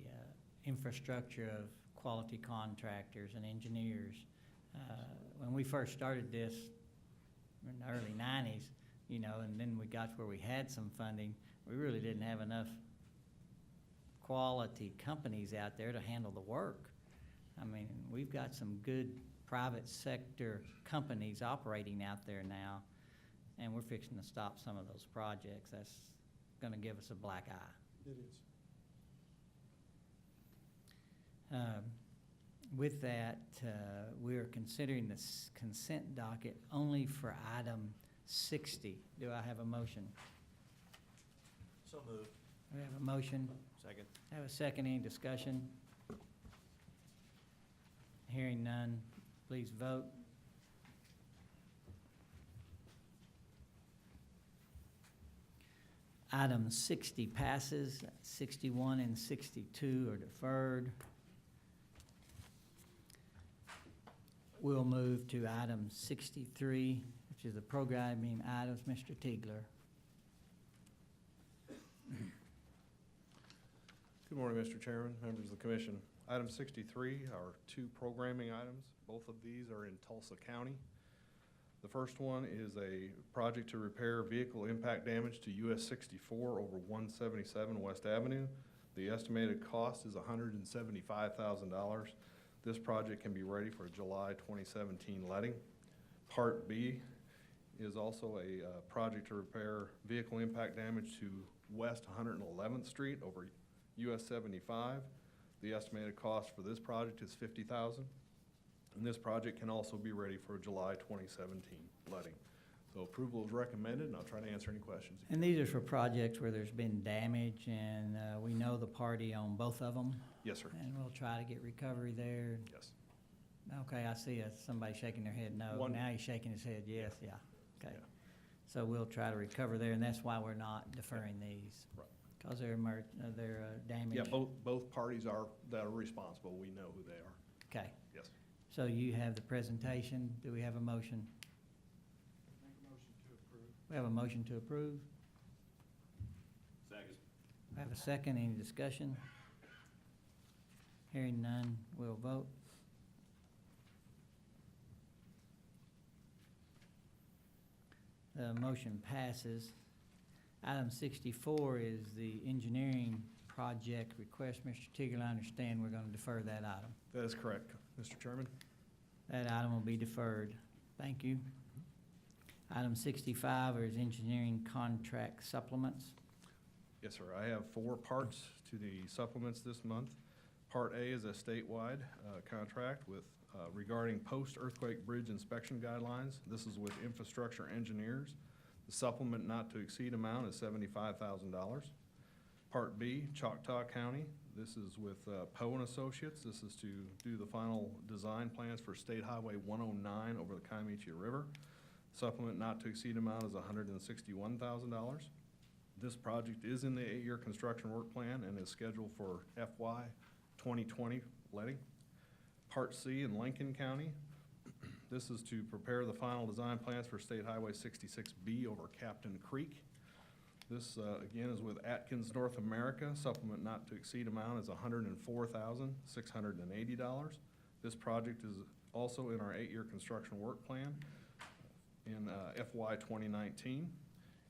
infrastructure of quality contractors and engineers. When we first started this in the early 90s, you know, and then we got to where we had some funding, we really didn't have enough quality companies out there to handle the work. I mean, we've got some good private sector companies operating out there now, and we're fixing to stop some of those projects. That's gonna give us a black eye. It is. With that, we are considering the consent docket only for item 60. Do I have a motion? So moved. We have a motion. Second. Have a second. Any discussion? Hearing none, please vote. Item 60 passes, 61 and 62 are deferred. We'll move to item 63, which is the programming items. Mr. Tiegler. Good morning, Mr. Chairman, members of the commission. Item 63 are two programming items. Both of these are in Tulsa County. The first one is a project to repair vehicle impact damage to US 64 over 177 West Avenue. The estimated cost is $175,000. This project can be ready for July 2017 letting. Part B is also a project to repair vehicle impact damage to West 111th Street over US 75. The estimated cost for this project is $50,000. And this project can also be ready for July 2017 letting. So approval is recommended, and I'll try to answer any questions. And these are for projects where there's been damage, and we know the party on both of them, Yes, sir. and we'll try to get recovery there. Yes. Okay, I see somebody shaking their head no. One- Now he's shaking his head yes, yeah. Okay. Yeah. So we'll try to recover there, and that's why we're not deferring these. Right. Because they're damaged. Yeah, both parties that are responsible, we know who they are. Okay. Yes. So you have the presentation. Do we have a motion? Make a motion to approve. We have a motion to approve. Second. We have a second. Any discussion? Hearing none, we'll vote. The motion passes. Item 64 is the engineering project request. Mr. Tigger, I understand we're going to defer that item. That is correct, Mr. Chairman. That item will be deferred. Thank you. Item 65 is engineering contract supplements. Yes, sir. I have 4 parts to the supplements this month. Part A is a statewide contract with regarding post-earthquake bridge inspection guidelines. This is with Infrastructure Engineers. The supplement not to exceed amount is $75,000. Part B, Choctaw County. This is with Poe and Associates. This is to do the final design plans for State Highway 109 over the Kiamichi River. Supplement not to exceed amount is $161,000. This project is in the 8-year construction work plan and is scheduled for FY 2020 letting. Part C in Lincoln County. This is to prepare the final design plans for State Highway 66B over Captain Creek. This, again, is with Atkins North America. Supplement not to exceed amount is $104,680. This project is also in our 8-year construction work plan in FY 2019.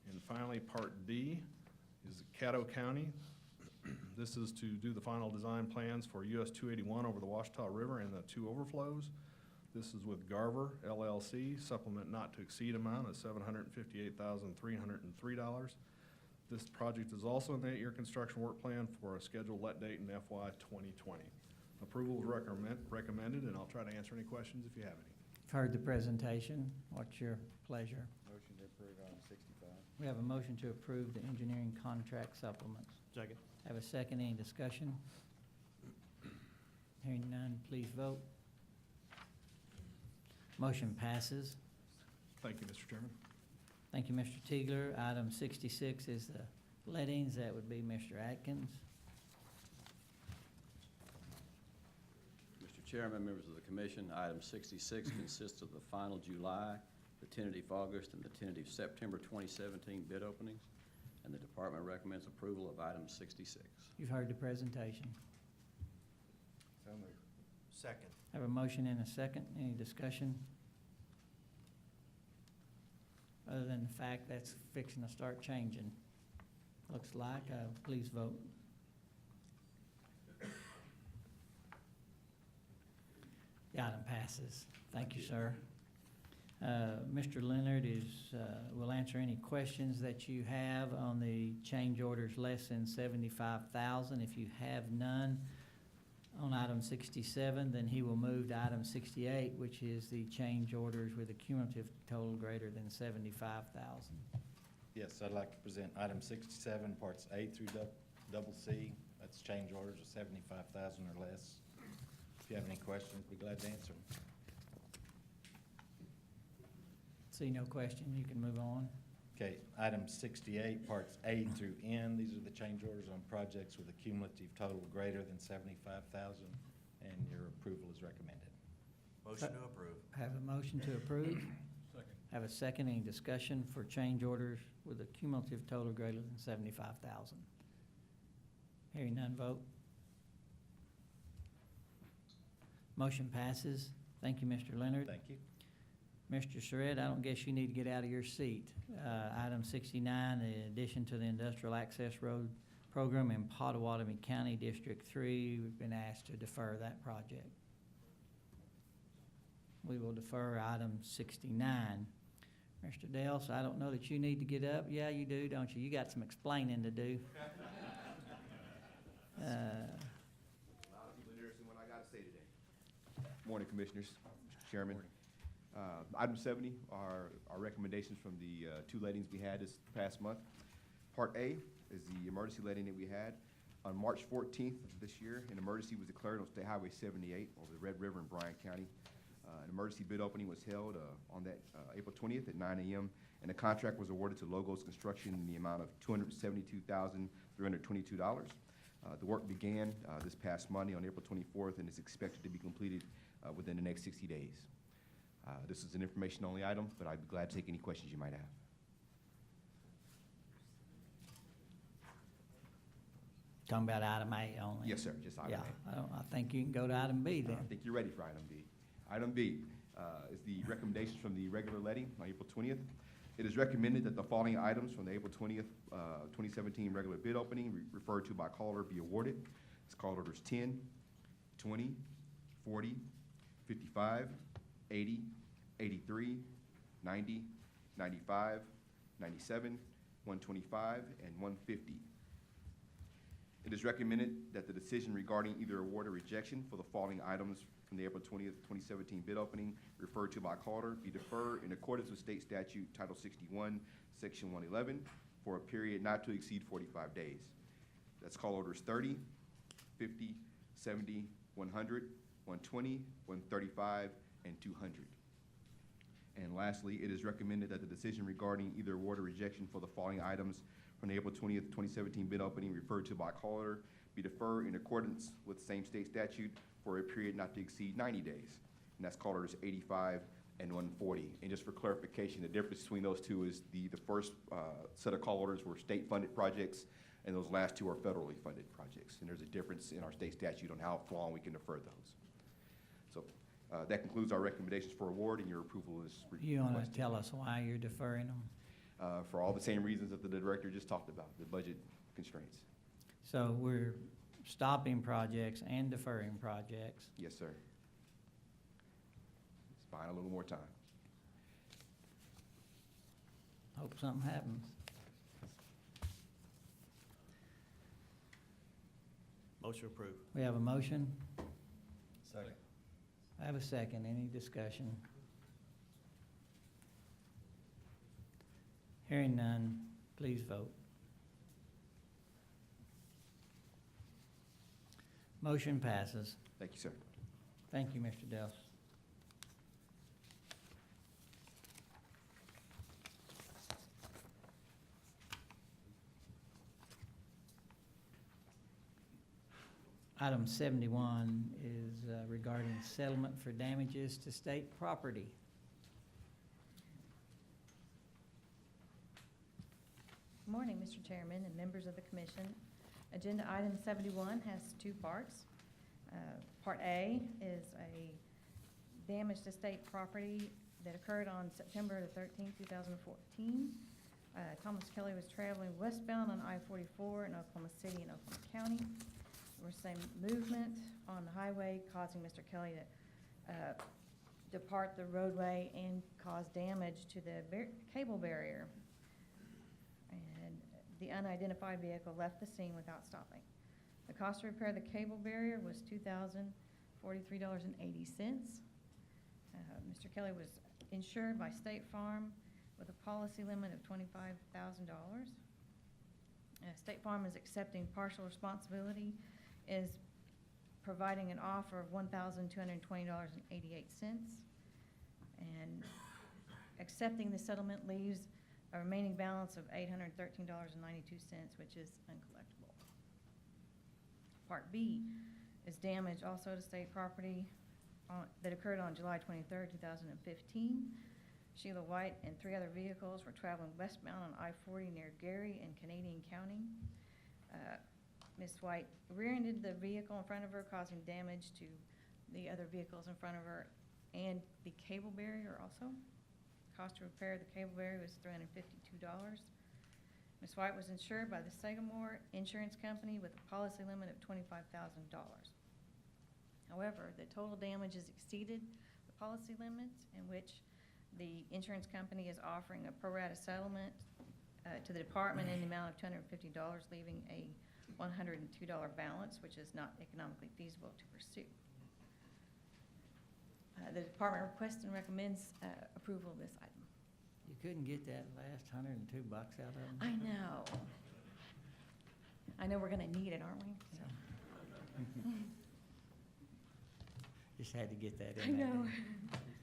And finally, Part D is Caddo County. This is to do the final design plans for US 281 over the Washita River and the 2 overflows. This is with Garver LLC. Supplement not to exceed amount is $758,303. This project is also in the 8-year construction work plan for a scheduled let date in FY 2020. Approval is recommended, and I'll try to answer any questions if you have any. You've heard the presentation. What's your pleasure? Motion to approve item 65. We have a motion to approve the engineering contract supplements. Second. Have a second. Any discussion? Hearing none, please vote. Motion passes. Thank you, Mr. Chairman. Thank you, Mr. Tiegler. Item 66 is the lettings. That would be Mr. Atkins. Mr. Chairman, members of the commission, item 66 consists of the final July, the tentative August, and the tentative September 2017 bid openings, and the department recommends approval of item 66. You've heard the presentation. So moved. Second. Have a motion and a second. Any discussion? Other than the fact that's fixing to start changing. Looks like, please vote. The item passes. Thank you, sir. Mr. Leonard will answer any questions that you have on the change orders less than $75,000. If you have none on item 67, then he will move to item 68, which is the change orders with a cumulative total greater than $75,000. Yes, I'd like to present item 67, parts A through double C. That's change orders of $75,000 or less. If you have any questions, be glad to answer them. See no question, you can move on. Okay, item 68, parts A through N, these are the change orders on projects with a cumulative total greater than 75,000, and your approval is recommended. Motion to approve. Have a motion to approve. Second. Have a second. Any discussion for change orders with a cumulative total greater than 75,000? Hearing none, vote. Motion passes. Thank you, Mr. Leonard. Thank you. Mr. Surratt, I don't guess you need to get out of your seat. Item 69, in addition to the Industrial Access Road Program in Pottawatomie County District 3, we've been asked to defer that project. We will defer item 69. Mr. Dales, I don't know that you need to get up. Yeah, you do, don't you? You got some explaining to do. A lot of people interested in what I got to say today. Morning, Commissioners, Mr. Chairman. Item 70 are our recommendations from the two lettings we had this past month. Part A is the emergency letting that we had. On March 14th of this year, an emergency was declared on State Highway 78 over the Red River in Bryan County. An emergency bid opening was held on that April 20th at 9 a.m., and the contract was awarded to Logos Construction in the amount of $272,322. The work began this past Monday on April 24th and is expected to be completed within the next 60 days. This is an information-only item, but I'd be glad to take any questions you might have. Talking about item A only. Yes, sir, just item A. Yeah, I think you can go to item B then. I think you're ready for item B. Item B is the recommendations from the regular letting on April 20th. It is recommended that the following items from the April 20th, 2017 regular bid opening referred to by call order be awarded. It's call orders 10, 20, 40, 55, 80, 83, 90, 95, 97, 125, and 150. It is recommended that the decision regarding either award or rejection for the following items from the April 20th, 2017 bid opening referred to by call order be deferred in accordance with state statute Title 61, Section 111 for a period not to exceed 45 days. That's call orders 30, 50, 70, 100, 120, 135, and 200. And lastly, it is recommended that the decision regarding either award or rejection for the following items from the April 20th, 2017 bid opening referred to by call order be deferred in accordance with the same state statute for a period not to exceed 90 days. And that's call orders 85 and 140. And just for clarification, the difference between those two is the first set of call orders were state-funded projects, and those last two are federally funded projects. And there's a difference in our state statute on how long we can defer those. So that concludes our recommendations for award, and your approval is requested. You want to tell us why you're deferring them? For all the same reasons that the director just talked about, the budget constraints. So we're stopping projects and deferring projects. Yes, sir. It's buying a little more time. Hope something happens. Motion approved. We have a motion. Second. I have a second. Any discussion? Hearing none, please vote. Motion passes. Thank you, sir. Thank you, Mr. Dels. Item 71 is regarding settlement for damages to state property. Good morning, Mr. Chairman and members of the commission. Agenda item 71 has two parts. Part A is a damage to state property that occurred on September the 13th, 2014. Thomas Kelly was traveling westbound on I-44 in Oklahoma City and Oklahoma County. There was some movement on the highway causing Mr. Kelly to depart the roadway and cause damage to the cable barrier. And the unidentified vehicle left the scene without stopping. The cost to repair the cable barrier was $2,043.80. Mr. Kelly was insured by State Farm with a policy limit of $25,000. State Farm is accepting partial responsibility, is providing an offer of $1,220.88. And accepting the settlement leaves a remaining balance of $813.92, which is uncollectible. Part B is damage also to state property that occurred on July 23rd, 2015. Sheila White and 3 other vehicles were traveling westbound on I-40 near Gary in Canadian County. Ms. White rear-ended the vehicle in front of her, causing damage to the other vehicles in front of her and the cable barrier also. Cost to repair the cable barrier was $352. Ms. White was insured by the Sagamore Insurance Company with a policy limit of $25,000. However, the total damages exceeded the policy limits, in which the insurance company is offering a pro rata settlement to the department in the amount of $250, leaving a $102 balance, which is not economically feasible to pursue. The department requests and recommends approval of this item. You couldn't get that last $102 out of them? I know. I know we're gonna need it, aren't we? So. Just had to get that I in there. know.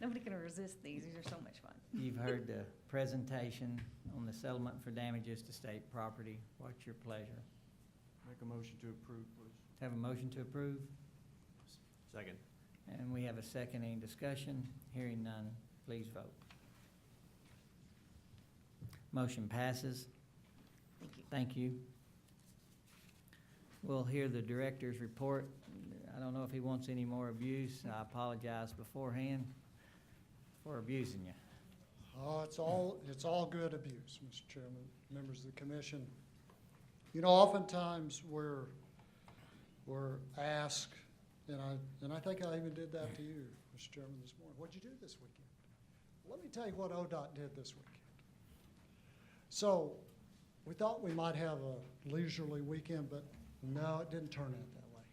Nobody can resist these. These are so much fun. You've heard the presentation on the settlement for damages to state property. What's your pleasure? Make a motion to approve, please. Have a motion to approve? Second. And we have a second. Any discussion? Hearing none, please vote. Motion passes. Thank you. Thank you. We'll hear the director's report. I don't know if he wants any more abuse. I apologize beforehand for abusing you. Oh, it's all good abuse, Mr. Chairman, members of the commission. You know, oftentimes we're asked, and I think I even did that to you, Mr. Chairman, this morning. What'd you do this weekend? Let me tell you what ODOT did this weekend. So we thought we might have a leisurely weekend, but no, it didn't turn out that way.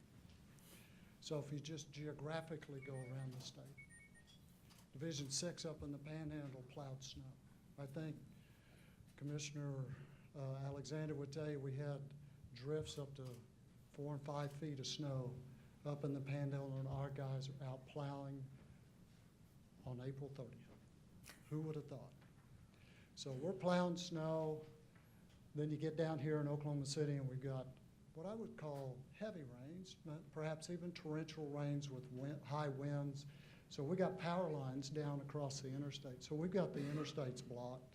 So if you just geographically go around the state, Division 6 up in the Panhandle plowed snow. I think Commissioner Alexander would tell you we had drifts up to 4 and 5 feet of snow up in the Panhandle, and our guys are out plowing on April 30th. Who would have thought? So we're plowing snow. Then you get down here in Oklahoma City, and we've got what I would call heavy rains, perhaps even torrential rains with high winds. So we got power lines down across the interstate. So we've got the interstates blocked.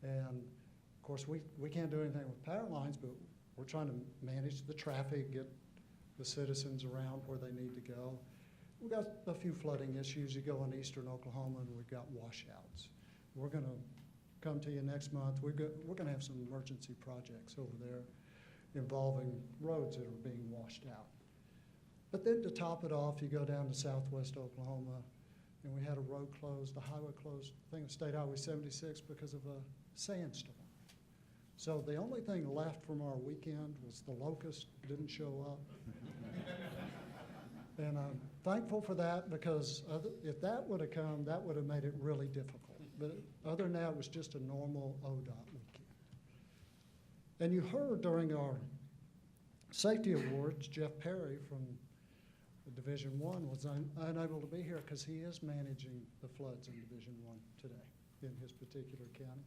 And of course, we can't do anything with power lines, but we're trying to manage the traffic, get the citizens around where they need to go. We've got a few flooding issues. You go in eastern Oklahoma, and we've got washouts. We're going to come to you next month. We're going to have some emergency projects over there involving roads that are being washed out. But then to top it off, you go down to southwest Oklahoma, and we had a road closed, a highway closed, I think it was State Highway 76, because of a sandstorm. So the only thing left from our weekend was the locust didn't show up. And I'm thankful for that, because if that would have come, that would have made it really difficult. But other than that, it was just a normal ODOT weekend. And you heard during our safety awards, Jeff Perry from Division 1 was unable to be here because he is managing the floods in Division 1 today in his particular county.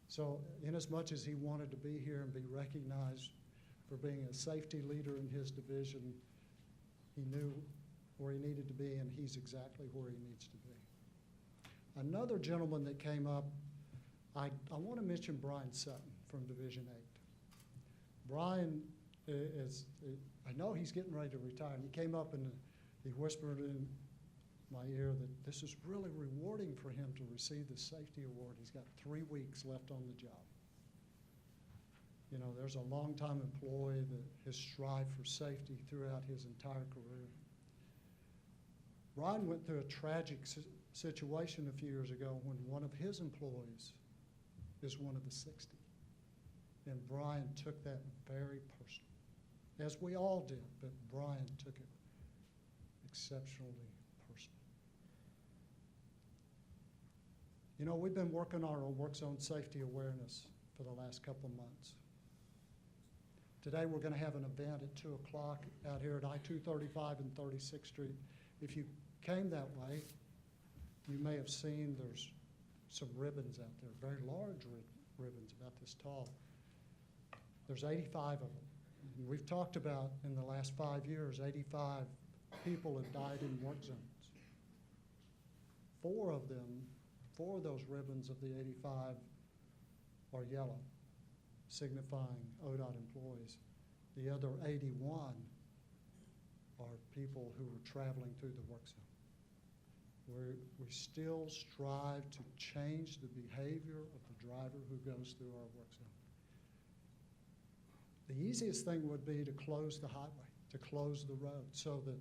So inasmuch as he wanted to be here and be recognized for being a safety leader in his division, he knew where he needed to be, and he's exactly where he needs to be. Another gentleman that came up, I want to mention Brian Sutton from Division 8. Brian I know he's getting ready to retire, and he came up and he whispered in my ear that this is really rewarding for him to receive the safety award. He's got 3 weeks left on the job. You know, there's a longtime employee that has strived for safety throughout his entire career. Brian went through a tragic situation a few years ago when one of his employees is one of the 60. And Brian took that very personally, as we all did, but Brian took it exceptionally personally. You know, we've been working on our work zone safety awareness for the last couple of months. Today we're going to have an event at 2 o'clock out here at I-235 and 36th Street. If you came that way, you may have seen there's some ribbons out there, very large ribbons about this tall. There's 85 of them. And we've talked about, in the last 5 years, 85 people have died in work zones. 4 of those ribbons of the 85 are yellow, signifying ODOT employees. The other 81 are people who are traveling through the work zone. We still strive to change the behavior of the driver who goes through our work zone. The easiest thing would be to close the highway, to close the road, so that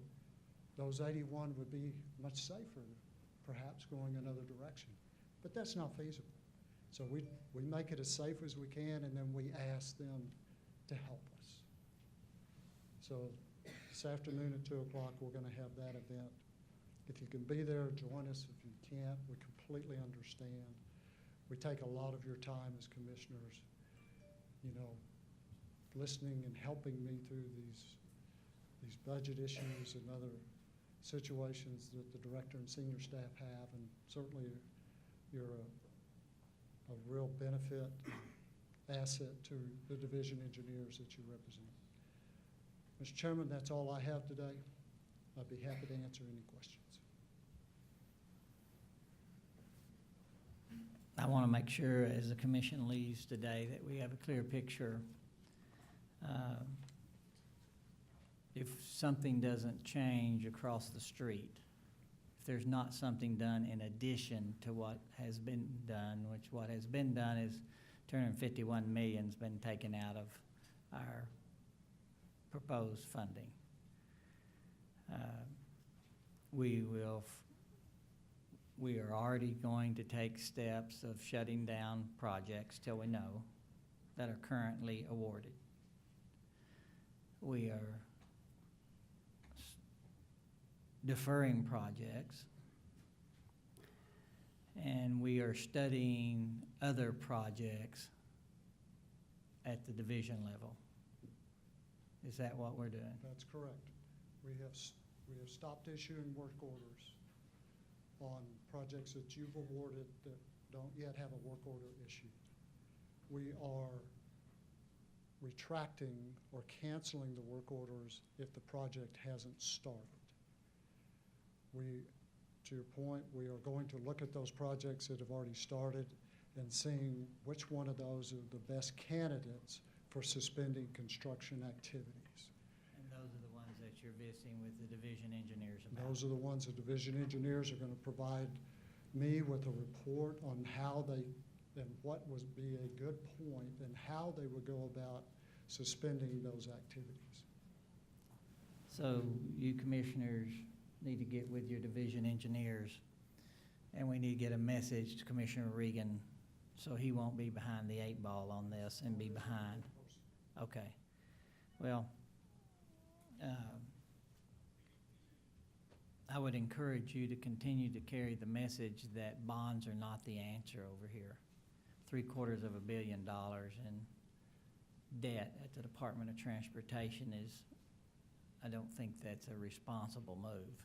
those 81 would be much safer, perhaps going another direction. But that's not feasible. So we make it as safe as we can, and then we ask them to help us. So this afternoon at 2 o'clock, we're going to have that event. If you can be there, join us. If you can't, we completely understand. We take a lot of your time as commissioners, you know, listening and helping me through these budget issues and other situations that the director and senior staff have, and certainly you're a real benefit, asset to the division engineers that you represent. Mr. Chairman, that's all I have today. I'd be happy to answer any questions. I want to make sure, as the commission leaves today, that we have a clear picture. If something doesn't change across the street, if there's not something done in addition to what has been done, which what has been done is $251 million's been taken out of our proposed funding. We are already going to take steps of shutting down projects till we know that are currently awarded. We are deferring projects, and we are studying other projects at the division level. Is that what we're doing? That's correct. We have stopped issuing work orders on projects that you've awarded that don't yet have a work order issued. We are retracting or canceling the work orders if the project hasn't started. To your point, we are going to look at those projects that have already started and seeing which one of those are the best candidates for suspending construction activities. And those are the ones that you're visiting with the division engineers about? Those are the ones the division engineers are going to provide me with a report on how they, and what would be a good point and how they would go about suspending those activities. So you commissioners need to get with your division engineers, and we need to get a message to Commissioner Regan so he won't be behind the 8 ball on this and be behind. Okay. Well, I would encourage you to continue to carry the message that bonds are not the answer over here. $750 million in debt at the Department of Transportation is, I don't think that's a responsible move.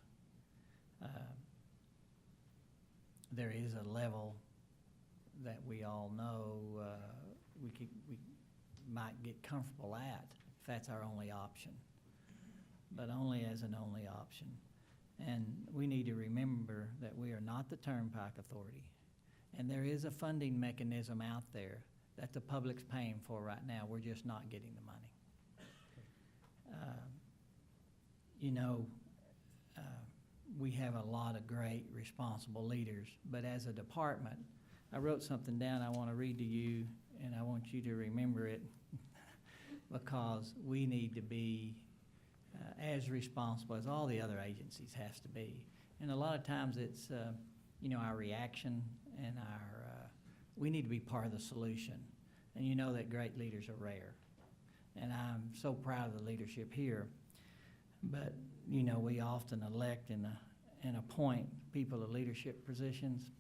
There is a level that we all know we might get comfortable at if that's our only option, but only as an only option. And we need to remember that we are not the Turnpike Authority, and there is a funding mechanism out there that the public's paying for right now. We're just not getting the money. You know, we have a lot of great responsible leaders, but as a department, I wrote something down I want to read to you, and I want you to remember it because we need to be as responsible as all the other agencies has to be. And a lot of times it's, you know, our reaction and we need to be part of the solution. And you know that great leaders are rare. And I'm so proud of the leadership here. But, you know, we often elect and appoint people to leadership positions.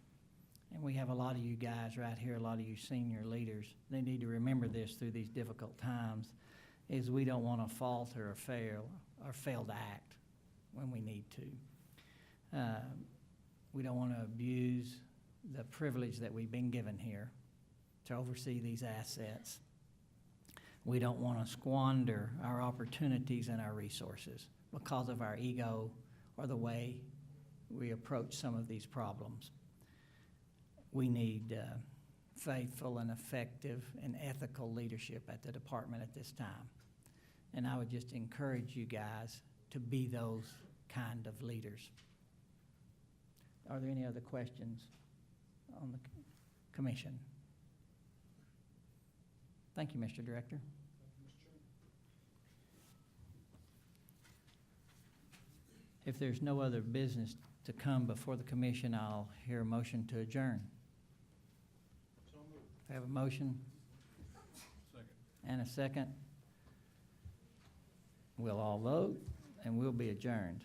And we have a lot of you guys right here, a lot of you senior leaders. They need to remember this through these difficult times, is we don't want to falter or fail to act when we need to. We don't want to abuse the privilege that we've been given here to oversee these assets. We don't want to squander our opportunities and our resources because of our ego or the way we approach some of these problems. We need faithful and effective and ethical leadership at the department at this time. And I would just encourage you guys to be those kind of leaders. Are there any other questions on the commission? Thank you, Mr. Director. If there's no other business to come before the commission, I'll hear a motion to adjourn. Have a motion? Second. And a second? We'll all vote, and we'll be adjourned.